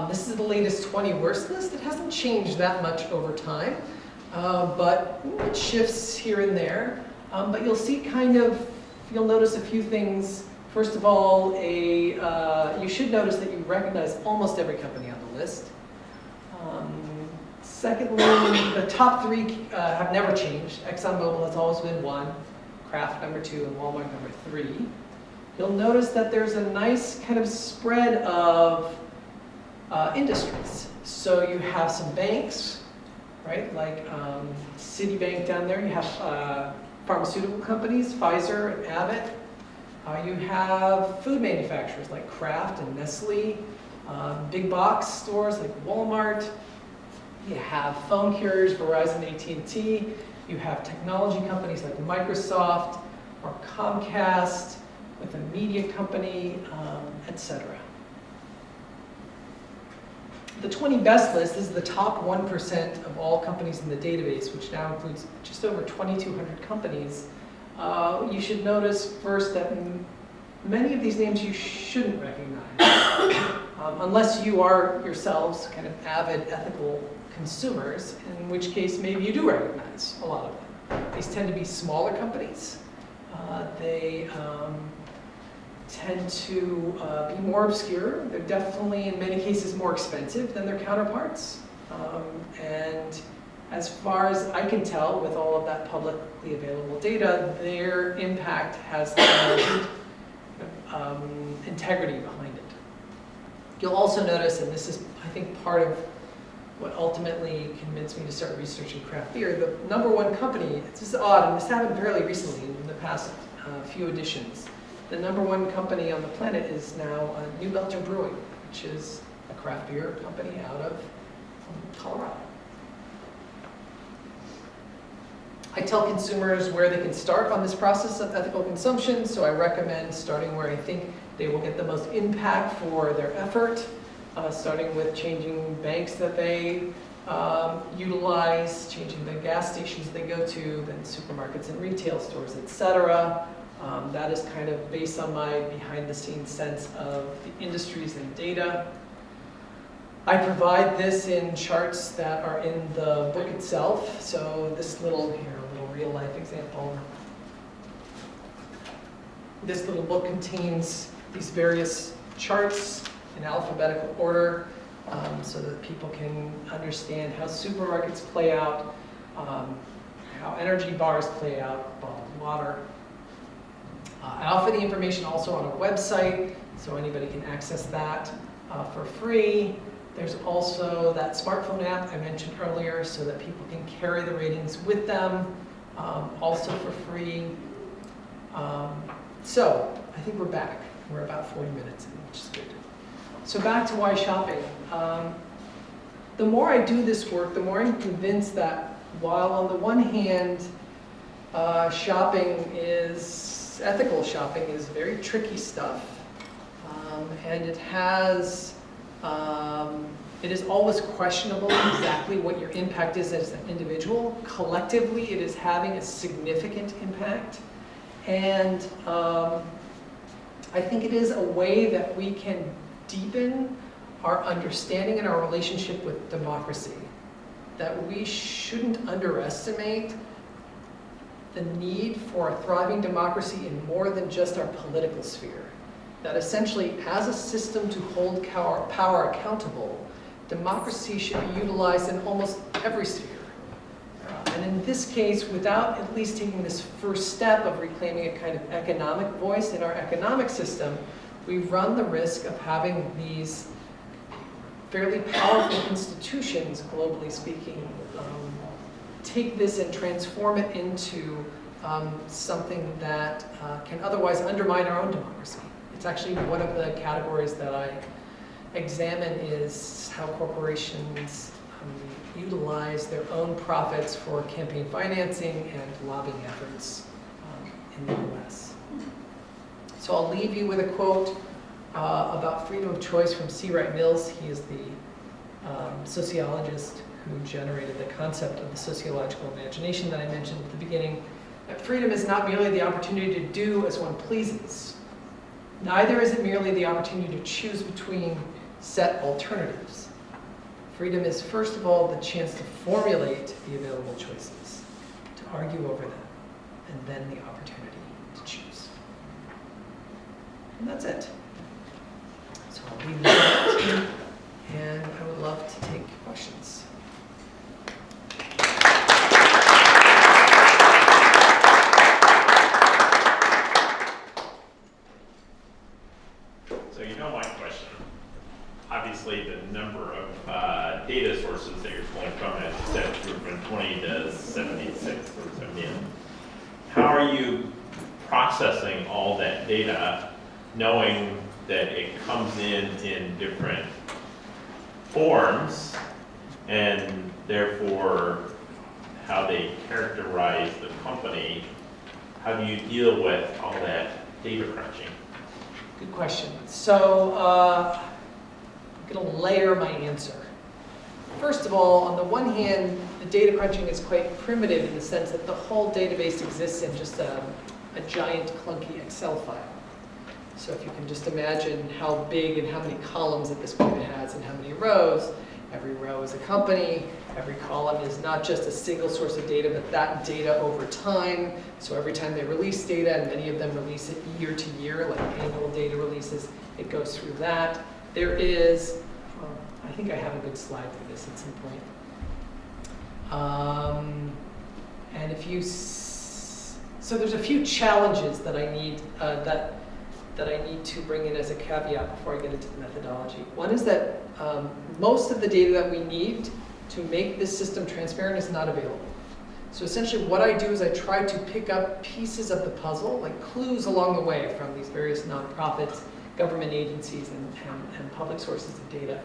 This is the latest 20 worst list. It hasn't changed that much over time. But it shifts here and there. But you'll see you'll notice a few things. First of all, you should notice that you recognize almost every company on the list. Secondly, the top 3 have never changed. ExxonMobil has always been 1, Kraft number 2, and Walmart number 3. You'll notice that there's a nice kind of spread of industries. So you have some banks, right? Like Citibank down there. You have pharmaceutical companies, Pfizer and Abbott. You have food manufacturers like Kraft and Nestle, big box stores like Walmart. You have phone carriers, Verizon, AT&T. You have technology companies like Microsoft or Comcast, with a media company, etc. the 20 best list is the top 1% of all companies in the database, which now includes just over 2,200 companies. You should notice first that many of these names you shouldn't recognize, unless you are yourselves kind of avid ethical consumers, in which case maybe you do recognize a lot of them. These tend to be smaller companies. They tend to be more obscure. They're definitely, in many cases, more expensive than their counterparts. And as far as I can tell, with all of that publicly available data, their impact has integrity behind it. You'll also notice, and this is, I think, part of what ultimately convinced me to start researching craft beer, the #1 company, it's just odd, and this happened fairly recently in the past few editions. The #1 company on the planet is now New Belgium Brewing, which is a craft beer company out of Colorado. I tell consumers where they can start on this process of ethical consumption, so I recommend starting where I think they will get the most impact for their effort, starting with changing banks that they utilize, changing the gas stations they go to, then supermarkets and retail stores, etc. That is kind of based on my behind-the-scenes sense of the industries and data. I provide this in charts that are in the book itself. So this little real-life example. This little book contains these various charts in alphabetical order, so that people can understand how supermarkets play out, how energy bars play out, bottled water. I offer the information also on a website, so anybody can access that for free. There's also that smartphone app I mentioned earlier, so that people can carry the ratings with them, also for free. So I think we're back. We're about 40 minutes in, which is good. So back to why shopping. The more I do this work, the more I'm convinced that while on the one hand, ethical shopping is very tricky stuff, and it is always questionable exactly what your impact is as an individual. Collectively, it is having a significant impact, and I think it is a way that we can deepen our understanding and our relationship with democracy, that we shouldn't underestimate the need for a thriving democracy in more than just our political sphere. That essentially, as a system to hold power accountable, democracy should be utilized in almost every sphere. And in this case, without at least taking this first step of reclaiming a kind of economic voice in our economic system, we run the risk of having these fairly powerful institutions, globally speaking, take this and transform it into something that can otherwise undermine our own democracy. It's actually one of the categories that I examine is how corporations utilize their own profits for campaign financing and lobbying efforts in the US. So I'll leave you with a quote about freedom of choice from C. Wright Mills. He is the sociologist who generated the concept of the sociological imagination that I mentioned at the beginning. That freedom is not merely the opportunity to do as one pleases. Neither is it merely the opportunity to choose between set alternatives. Freedom is, first of all, the chance to formulate the available choices, to argue over them, and then the opportunity to choose. And that's it. So I'll leave that, and I would love to take questions.
So you know my question. Obviously, the number of data sources that you're pulling from, as you said, grew from 20 to 76 or 78. How are you processing all that data, knowing that it comes in different forms, and therefore how they characterize the company? How do you deal with all that data crunching?
Good question. So I'm going to layer my answer. First of all, on the one hand, the data crunching is quite primitive in the sense that the whole database exists in just a giant clunky Excel file. So if you can just imagine how big and how many columns at this point it has and how many rows, every row is a company, every column is not just a single source of data, but that data over time. So every time they release data, and many of them release it year to year, like annual data releases, it goes through that. There is, I think I have a good slide for this at some point. And if you, so there's a few challenges that I need, that I need to bring in as a caveat before I get into the methodology. One is that most of the data that we need to make this system transparent is not available. So essentially what I do is I try to pick up pieces of the puzzle, like clues along the way from these various nonprofits, government agencies, and public sources of data.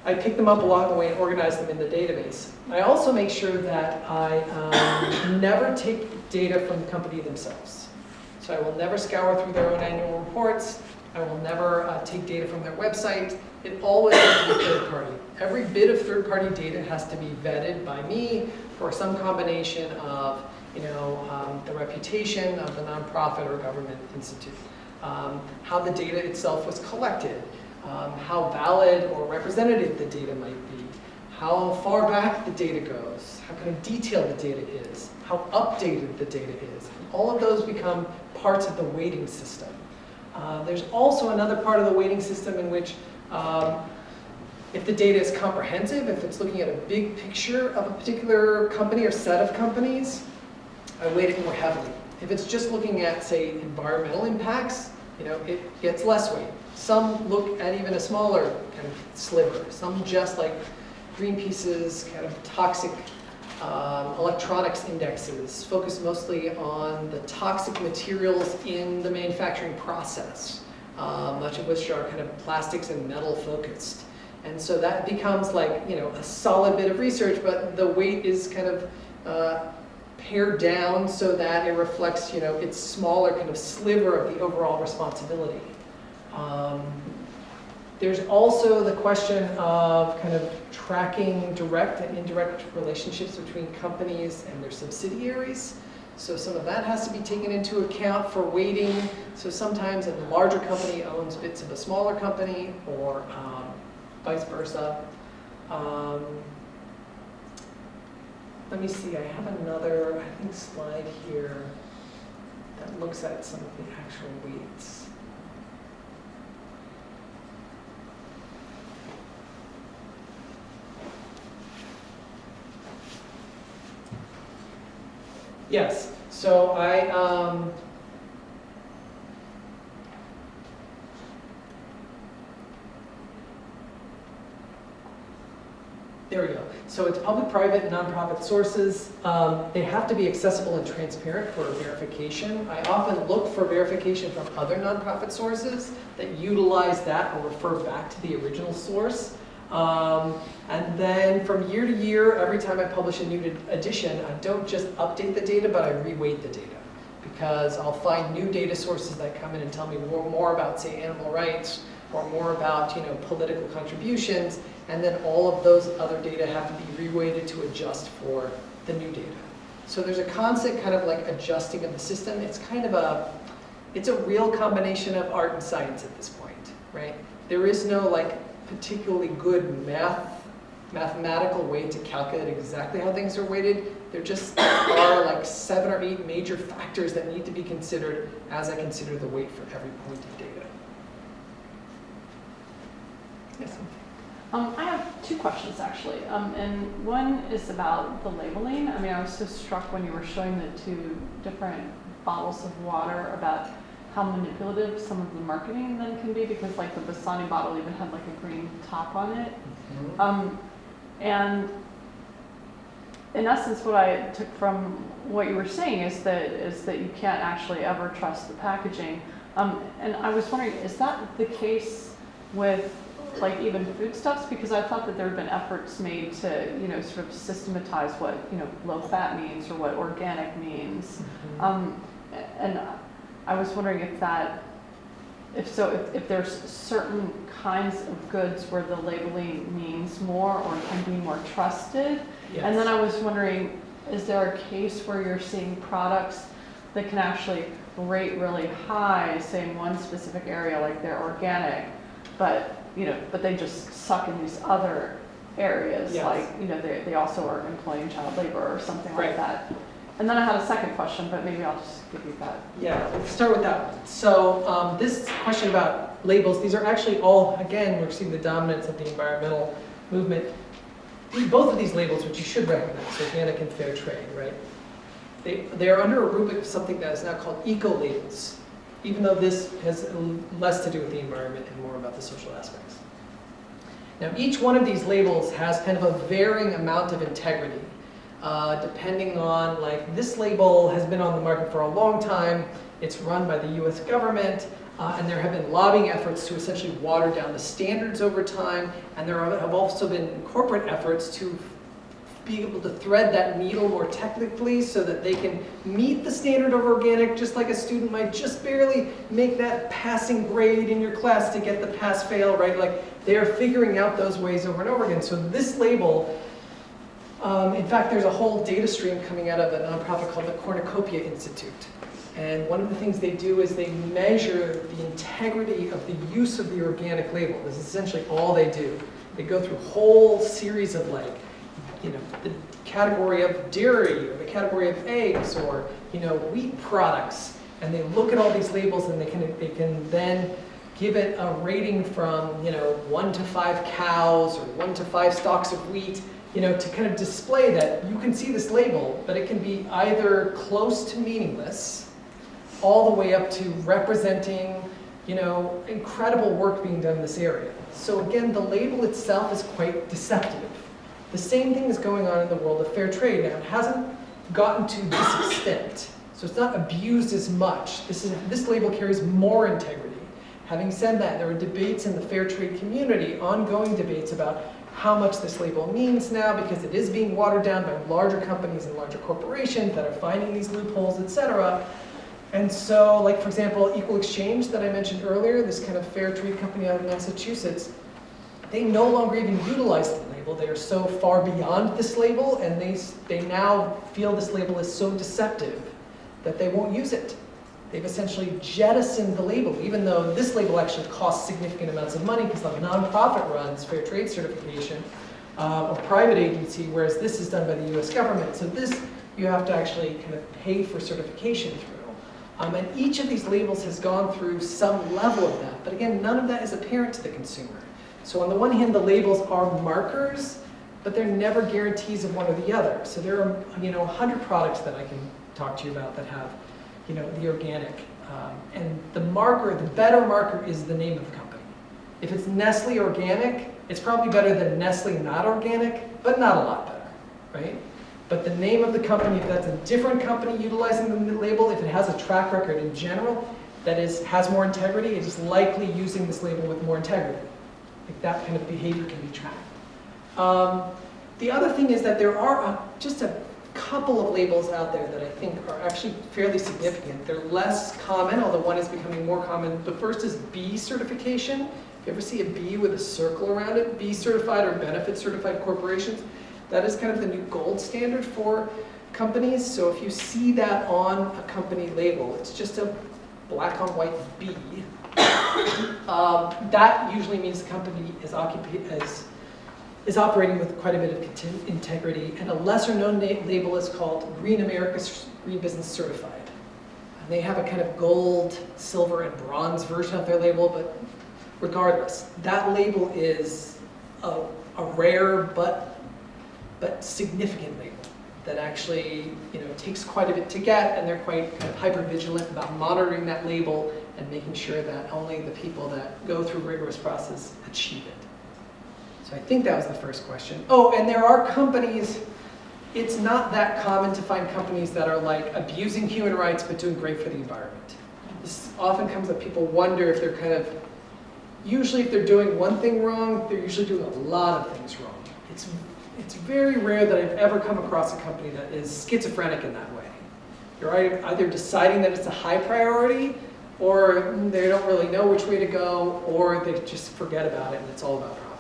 I pick them up along the way and organize them in the database. I also make sure that I never take data from the company themselves. So I will never scour through their own annual reports. I will never take data from their website. It always has to be third party. Every bit of third party data has to be vetted by me for some combination of, the reputation of the nonprofit or government institute, how the data itself was collected, how valid or representative the data might be, how far back the data goes, how kind of detailed the data is, how updated the data is. All of those become parts of the weighting system. There's also another part of the weighting system in which if the data is comprehensive, if it's looking at a big picture of a particular company or set of companies, I weight it more heavily. If it's just looking at, say, environmental impacts, it gets less weight. Some look at even a smaller kind of sliver. Some just like Greenpeace's kind of toxic electronics indexes focus mostly on the toxic materials in the manufacturing process, much of which are kind of plastics and metal focused. And so that becomes like, a solid bit of research, but the weight is kind of pared down so that it reflects, its smaller kind of sliver of the overall responsibility. There's also the question of kind of tracking direct and indirect relationships between companies and their subsidiaries. So some of that has to be taken into account for weighting. So sometimes a larger company owns bits of a smaller company, or vice versa. Let me see, I have another, I think, slide here that looks at some of the actual weights. Yes, so there we go. So it's public-private, nonprofit sources. They have to be accessible and transparent for verification. I often look for verification from other nonprofit sources that utilize that or refer back to the original source. And then from year to year, every time I publish a new edition, I don't just update the data, but I reweight the data. Because I'll find new data sources that come in and tell me more about, say, animal rights, or more about, political contributions, and then all of those other data have to be reweighted to adjust for the new data. So there's a constant kind of like adjusting of the system. It's kind of it's a real combination of art and science at this point, right? There is no like particularly good mathematical way to calculate exactly how things are weighted. There just are like 7 or 8 major factors that need to be considered as I consider the weight for every point of data. Yes.
I have 2 questions actually, and one is about the labeling. I mean, I was so struck when you were showing the 2 different bottles of water about how manipulative some of the marketing then can be, because like the Bassani bottle even had like a green top on it. Mm-hmm. And in essence, what I took from what you were saying is that you can't actually ever trust the packaging. And I was wondering, is that the case with like even foodstuffs? Because I thought that there had been efforts made to, sort of systematize what, low fat means or what organic means. Mm-hmm. And I was wondering if that if there's certain kinds of goods where the labeling means more or can be more trusted. And then I was wondering, is there a case where you're seeing products that can actually rate really high, say in one specific area, like they're organic, but they just suck in these other areas,
Yes.
like they also are employing child labor or something
Right.
like that. And then I had a second question, but maybe I'll just give you that.
Yeah, let's start with that one. So this question about labels, these are actually all, again, we're seeing the dominance of the environmental movement. Both of these labels, which you should recognize, organic and fair trade, right? They are under a rubric of something that is now called eco-labels, even though this has less to do with the environment and more about the social aspects. Now, each one of these labels has kind of a varying amount of integrity. Depending on, like, this label has been on the market for a long time, it's run by the US government, and there have been lobbying efforts to essentially water down the standards over time, and there have also been corporate efforts to be able to thread that needle more technically so that they can meet the standard of organic, just like a student might just barely make that passing grade in your class to get the pass-fail, right? Like, they're figuring out those ways over and over again. So this label, in fact, there's a whole data stream coming out of a nonprofit called the Cornucopia Institute. And one of the things they do is they measure the integrity of the use of the organic label. This is essentially all they do. They go through a whole series of, like, the category of dairy, or the category of eggs, or, wheat products. And they look at all these labels, and they can then give it a rating from, 1 to 5 cows, or 1 to 5 stalks of wheat, to kind of display that you can see this label, but it can be either close to meaningless, all the way up to representing, incredible work being done in this area. So again, the label itself is quite deceptive. The same thing is going on in the world of fair trade. Now, it hasn't gotten to this extent, so it's not abused as much. This label carries more integrity. Having said that, there are debates in the fair trade community, ongoing debates about how much this label means now, because it is being watered down by larger companies and larger corporations that are finding these loopholes, etc. And so, like, for example, Equal Exchange that I mentioned earlier, this kind of fair trade company out of Massachusetts, they no longer even utilize the label. They are so far beyond this label, and they now feel this label is so deceptive that they won't use it. They've essentially jettisoned the label, even though this label actually costs significant amounts of money because a nonprofit runs fair trade certification, a private agency, whereas this is done by the US government. So this, you have to actually kind of pay for certification through. And each of these labels has gone through some level of that, but again, none of that is apparent to the consumer. So on the one hand, the labels are markers, but they're never guarantees of one or the other. So there are 100 products that I can talk to you about that have the organic. And the marker, the better marker is the name of the company. If it's Nestle Organic, it's probably better than Nestle Not Organic, but not a lot better, right? But the name of the company, if that's a different company utilizing the label, if it has a track record in general that has more integrity, it is likely using this label with more integrity. Like, that kind of behavior can be tracked. The other thing is that there are just a couple of labels out there that I think are actually fairly significant. They're less common, although one is becoming more common. The first is B certification. If you ever see a B with a circle around it, B certified or benefit certified corporations, that is kind of the new gold standard for companies. So if you see that on a company label, it's just a black on white B. That usually means the company is operating with quite a bit of integrity, and a lesser known label is called Green America's Green Business Certified. And they have a kind of gold, silver, and bronze version of their label, but regardless, that label is a rare but significant label that actually takes quite a bit to get, and they're quite kind of hyper vigilant about monitoring that label and making sure that only the people that go through rigorous process achieve it. So I think that was the first question. Oh, and there are companies, it's not that common to find companies that are like abusing human rights but doing great for the environment. This often comes up, people wonder if they're kind of, usually if they're doing one thing wrong, they're usually doing a lot of things wrong. It's very rare that I've ever come across a company that is schizophrenic in that way. You're either deciding that it's a high priority, or they don't really know which way to go, or they just forget about it and it's all about profit.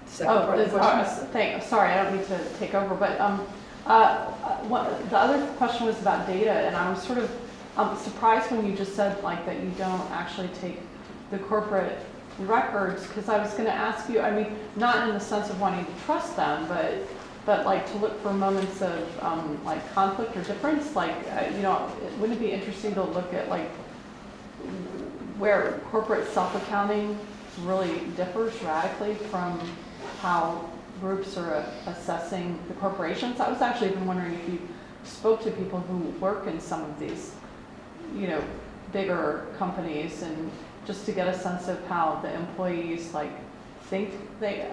Second part of the question?
Sorry, I don't mean to take over, but the other question was about data, and I was sort of surprised when you just said like that you don't actually take the corporate records, because I was going to ask you, I mean, not in the sense of wanting to trust them, but like to look for moments of like conflict or difference, like, you know, wouldn't it be interesting to look at like where corporate self-accounting really differs radically from how groups are assessing the corporations? I was actually even wondering if you spoke to people who work in some of these, you know, bigger companies, and just to get a sense of how the employees like think they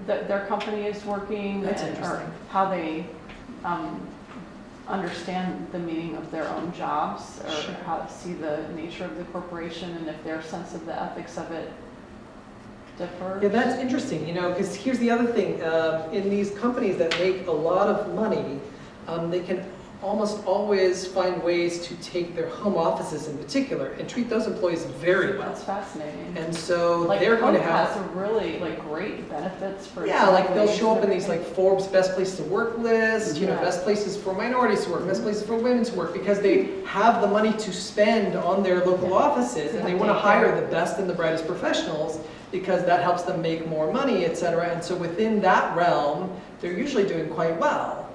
that their company is working,
That's
or
interesting.
how they understand the meaning of their own jobs, or
Sure.
how to see the nature of the corporation, and if their sense of the ethics of it differs.
Yeah, that's interesting, you know, because here's the other thing. In these companies that make a lot of money, they can almost always find ways to take their home offices in particular and treat those employees very well.
That's fascinating.
And so
Like
they're going to
Coke
have,
has a really like great benefits for.
yeah, like they'll
employees
show up in
and
these like
everything.
Forbes best place to work list, you know,
Yeah.
best places for minorities to work, best places for women to work, because they have the money to spend on their local
Yeah.
offices, and they want to
Daycare.
hire the best and the brightest professionals because that helps them make more money, et cetera. And so within that realm, they're usually doing quite well.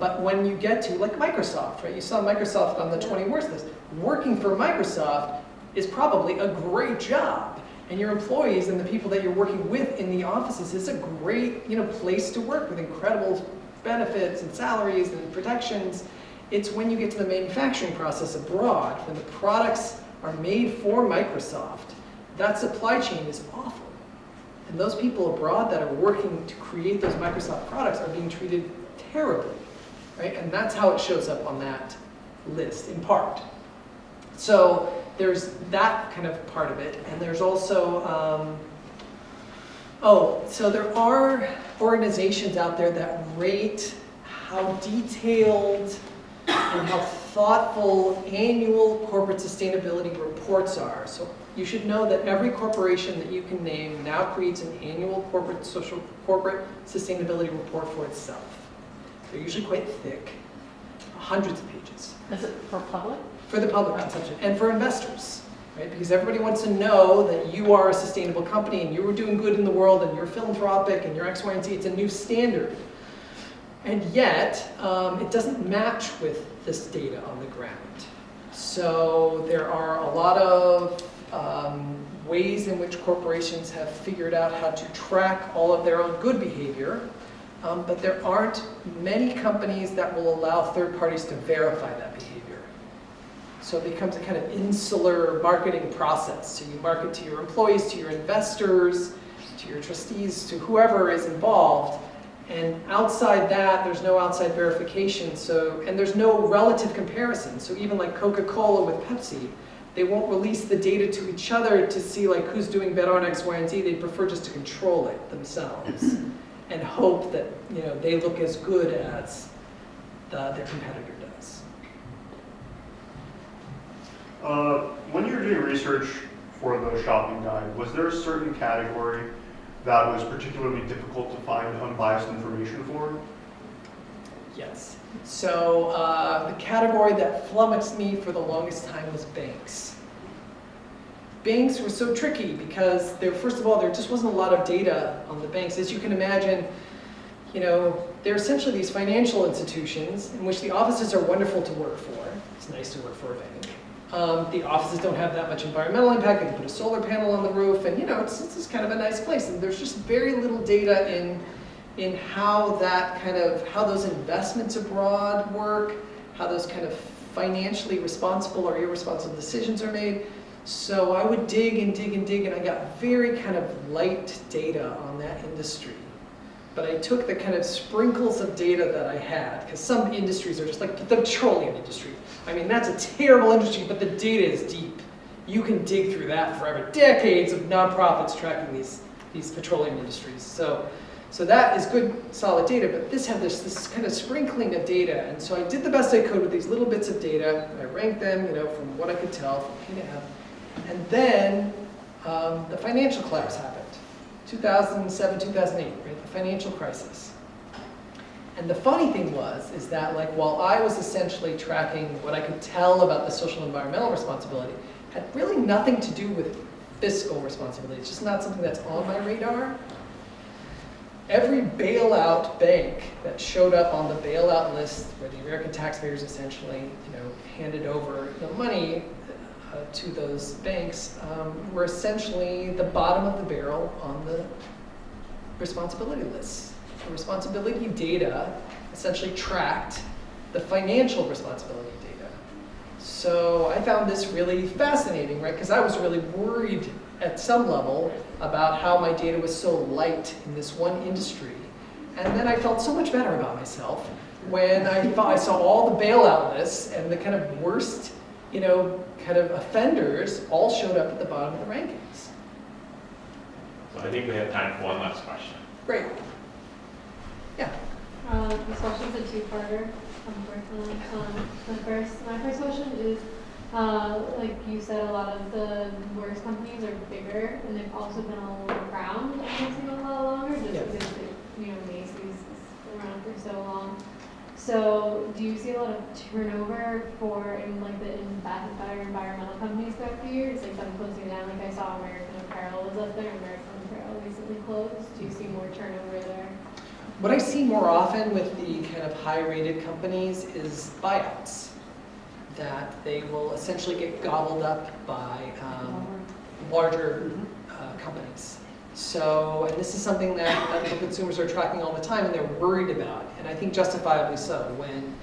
But when you get to like Microsoft, right? You saw Microsoft on the 20 worst list. Working for Microsoft is probably a great job, and your employees and the people that you're working with in the offices is a great, you know, place to work with incredible benefits and salaries and protections. It's when you get to the manufacturing process abroad, when the products are made for Microsoft, that supply chain is awful. And those people abroad that are working to create those Microsoft products are being treated terribly, right? And that's how it shows up on that list, in part. So there's that kind of part of it, and there's also, so there are organizations out there that rate how detailed and how thoughtful annual corporate sustainability reports are. So you should know that every corporation that you can name now creates an annual corporate sustainability report for itself. They're usually quite thick, hundreds of pages.
Is it for public?
For the public consumption and for investors, right? Because everybody wants to know that you are a sustainable company and you're doing good in the world and you're philanthropic and you're X, Y, and Z. It's a new standard. And yet, it doesn't match with this data on the ground. So there are a lot of ways in which corporations have figured out how to track all of their own good behavior. But there aren't many companies that will allow third parties to verify that behavior. So it becomes a kind of insular marketing process. So you market to your employees, to your investors, to your trustees, to whoever is involved. And outside that, there's no outside verification. And there's no relative comparison. So even like Coca-Cola with Pepsi, they won't release the data to each other to see like who's doing better on X, Y, and Z. They prefer just to control it themselves. And hope that, you know, they look as good as their competitor does.
When you were doing research for the shopping guide, was there a certain category that was particularly difficult to find unbiased information for?
Yes. So the category that flummoxed me for the longest time was banks. Banks were so tricky because first of all, there just wasn't a lot of data on the banks. As you can imagine, you know, they're essentially these financial institutions in which the offices are wonderful to work for. It's nice to work for a bank. The offices don't have that much environmental impact. They can put a solar panel on the roof, and you know, it's just kind of a nice place. And there's just very little data in how how those investments abroad work, how those kind of financially responsible or irresponsible decisions are made. So I would dig and dig and dig, and I got very kind of light data on that industry. But I took the kind of sprinkles of data that I had, because some industries are just like the petroleum industry. I mean, that's a terrible industry, but the data is deep. You can dig through that forever. Decades of nonprofits tracking these petroleum industries. So So that is good, solid data, but this had this kind of sprinkling of data. And so I did the best I could with these little bits of data. I ranked them, from what I could tell, from P to F. And then the financial collapse happened. 2007, 2008, right? The financial crisis. And the funny thing is that while I was essentially tracking what I could tell about the social and environmental responsibility, had really nothing to do with fiscal responsibility. It's just not something that's on my radar. Every bailout bank that showed up on the bailout list, where the American taxpayers essentially, handed over the money to those banks, were essentially the bottom of the barrel on the responsibility lists. The responsibility data essentially tracked the financial responsibility data. So I found this really fascinating, right? Because I was really worried at some level about how my data was so light in this one industry. And then I felt so much better about myself when I saw all the bailout lists and the kind of worst, kind of offenders all showed up at the bottom of the rankings.
So I think we have time for one last question.
Great. Yeah.
This question's a two-parter, unfortunately. My first question is, like you said, a lot of the worst companies are bigger, and they've also been around a lot longer, just because Macy's is around for so long. So, do you see a lot of turnover in better environmental companies throughout the years? Like them closing down, like I saw American Apparel was up there, American Apparel recently closed. Do you see more turnover there?
What I see more often with the kind of high-rated companies is buyouts. That they will essentially get gobbled up by larger companies. So, and this is something that consumers are tracking all the time and they're worried about. And I think justifiably so. When,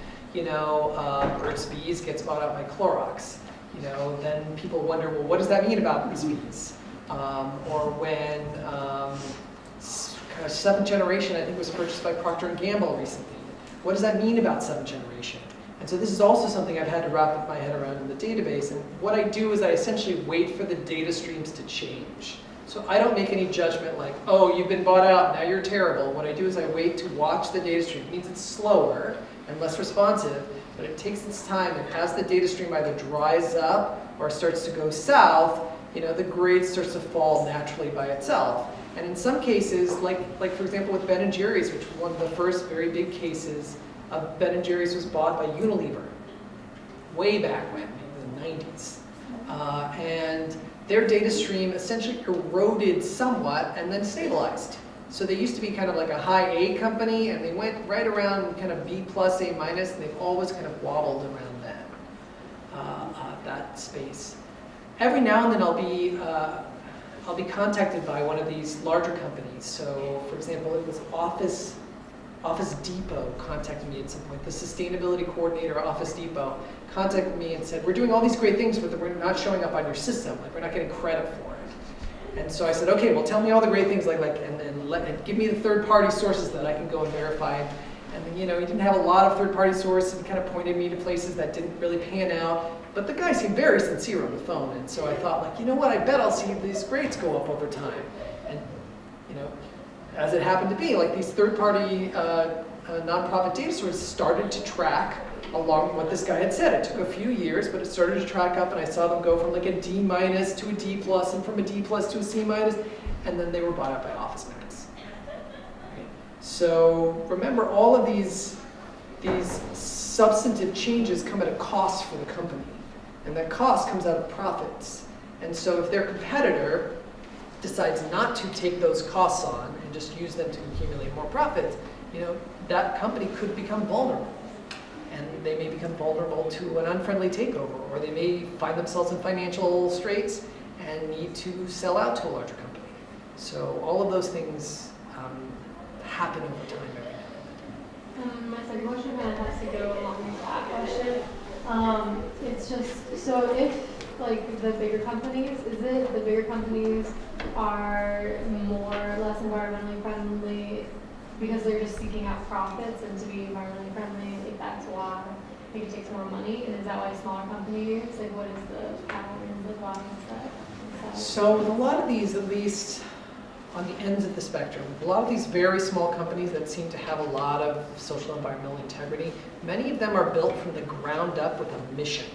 Burt's Bees gets bought out by Clorox, then people wonder, well, what does that mean about Burt's Bees? Or when kind of Seventh Generation, I think, was purchased by Procter & Gamble recently. What does that mean about Seventh Generation? And so this is also something I've had to wrap my head around in the database. And what I do is I essentially wait for the data streams to change. So I don't make any judgment like, oh, you've been bought out, now you're terrible. What I do is I wait to watch the data stream. It means it's slower and less responsive, but it takes its time. And as the data stream either dries up or starts to go south, the grade starts to fall naturally by itself. And in some cases, like for example with Ben & Jerry's, which was one of the first very big cases, Ben & Jerry's was bought by Unilever way back when, maybe in the 90s. And their data stream essentially eroded somewhat and then stabilized. So they used to be kind of like a high A company, and they went right around kind of B+, A-, and they've always kind of wobbled around that space. Every now and then I'll be contacted by one of these larger companies. So, for example, it was Office Depot contacted me at some point. The sustainability coordinator at Office Depot contacted me and said, we're doing all these great things, but we're not showing up on your system. We're not getting credit for it. And so I said, okay, well, tell me all the great things, and give me the third-party sources that I can go and verify. And he didn't have a lot of third-party sources, and kind of pointed me to places that didn't really pan out. But the guy seemed very sincere on the phone, and so I thought, you know what, I bet I'll see these grades go up over time. And as it happened to be, these third-party nonprofit data sources started to track along what this guy had said. It took a few years, but it started to track up, and I saw them go from a D- to a D+, and from a D+ to a C-, and then they were bought out by Office Max. Right? So remember, all of these substantive changes come at a cost for the company, and that cost comes out of profits. And so if their competitor decides not to take those costs on and just use them to accumulate more profits, that company could become vulnerable. And they may become vulnerable to an unfriendly takeover, or they may find themselves in financial straits and need to sell out to a larger company. So all of those things happen over time every now and then.
My second question kind of has to go along with that question. It's just, so if the bigger companies, is it the bigger companies are more or less environmentally friendly because they're just seeking out profits, and to be environmentally friendly, that's why it takes more money? And is that why smaller companies, what is the pattern, why is that?
So with a lot of these, at least on the ends of the spectrum. A lot of these very small companies that seem to have a lot of social environmental integrity, many of them are built from the ground up with a mission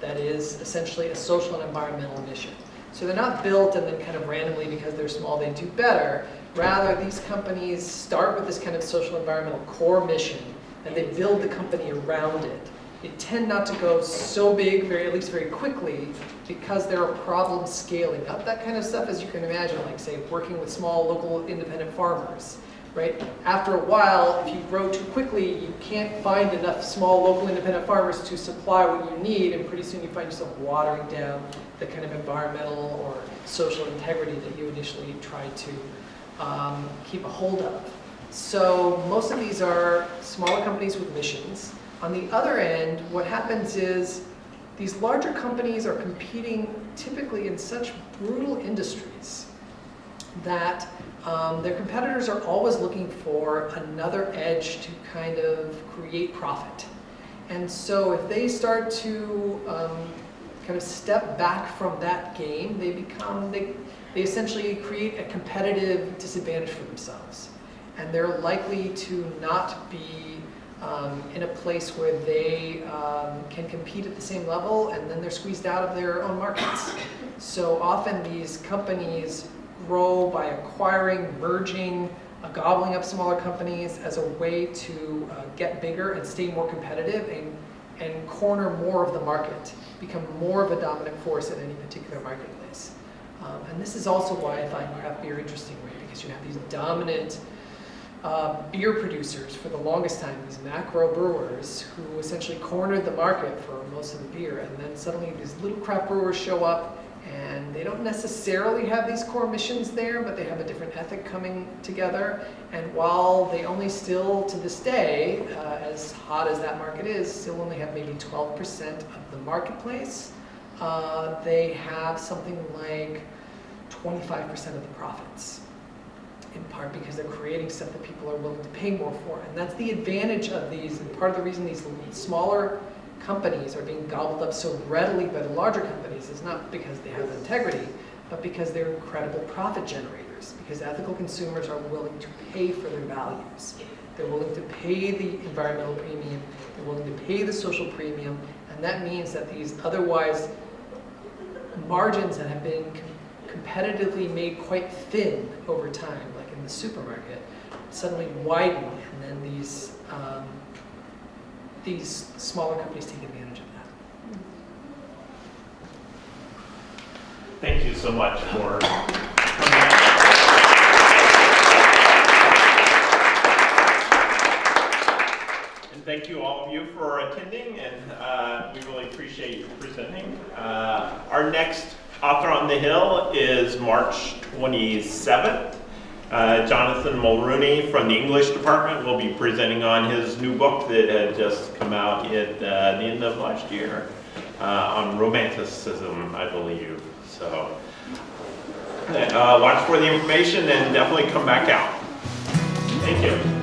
that is essentially a social and environmental mission. So they're not built and then kind of randomly because they're small they do better. Rather, these companies start with this kind of social environmental core mission and they build the company around it. They tend not to go so big, at least very quickly, because there are problems scaling up that kind of stuff, as you can imagine, like say working with small local independent farmers, right? After a while, if you grow too quickly, you can't find enough small local independent farmers to supply what you need, and pretty soon you find yourself watering down the kind of environmental or social integrity that you initially tried to keep a hold of. So most of these are smaller companies with missions. On the other end, what happens is these larger companies are competing typically in such brutal industries that their competitors are always looking for another edge to kind of create profit. And so if they start to kind of step back from that game, they essentially create a competitive disadvantage for themselves. And they're likely to not be in a place where they can compete at the same level, and then they're squeezed out of their own markets. So often these companies grow by acquiring, merging, gobbling up smaller companies as a way to get bigger and stay more competitive and corner more of the market, become more of a dominant force in any particular marketplace. And this is also why I find craft beer interesting, right? Because you have these dominant beer producers for the longest time, these macro brewers who essentially cornered the market for most of the beer, and then suddenly these little craft brewers show up and they don't necessarily have these core missions there, but they have a different ethic coming together. And while they only still, to this day, as hot as that market is, still only have maybe 12% of the marketplace, they have something like 25% of the profits. In part because they're creating stuff that people are willing to pay more for. And that's the advantage of these, and part of the reason these smaller companies are being gobbled up so readily by the larger companies is not because they have integrity, but because they're incredible profit generators, because ethical consumers are willing to pay for their values. They're willing to pay the environmental premium, they're willing to pay the social premium, and that means that these otherwise margins that have been competitively made quite thin over time, like in the supermarket, suddenly widen, and then these smaller companies take advantage of that.
Thank you so much for and thank you all of you for attending, and we really appreciate you presenting. Our next Author on the Hill is March 27th. Jonathan Mulrooney from the English department will be presenting on his new book that had just come out at the end of last year on romanticism, I believe. So watch for the information and definitely come back out. Thank you.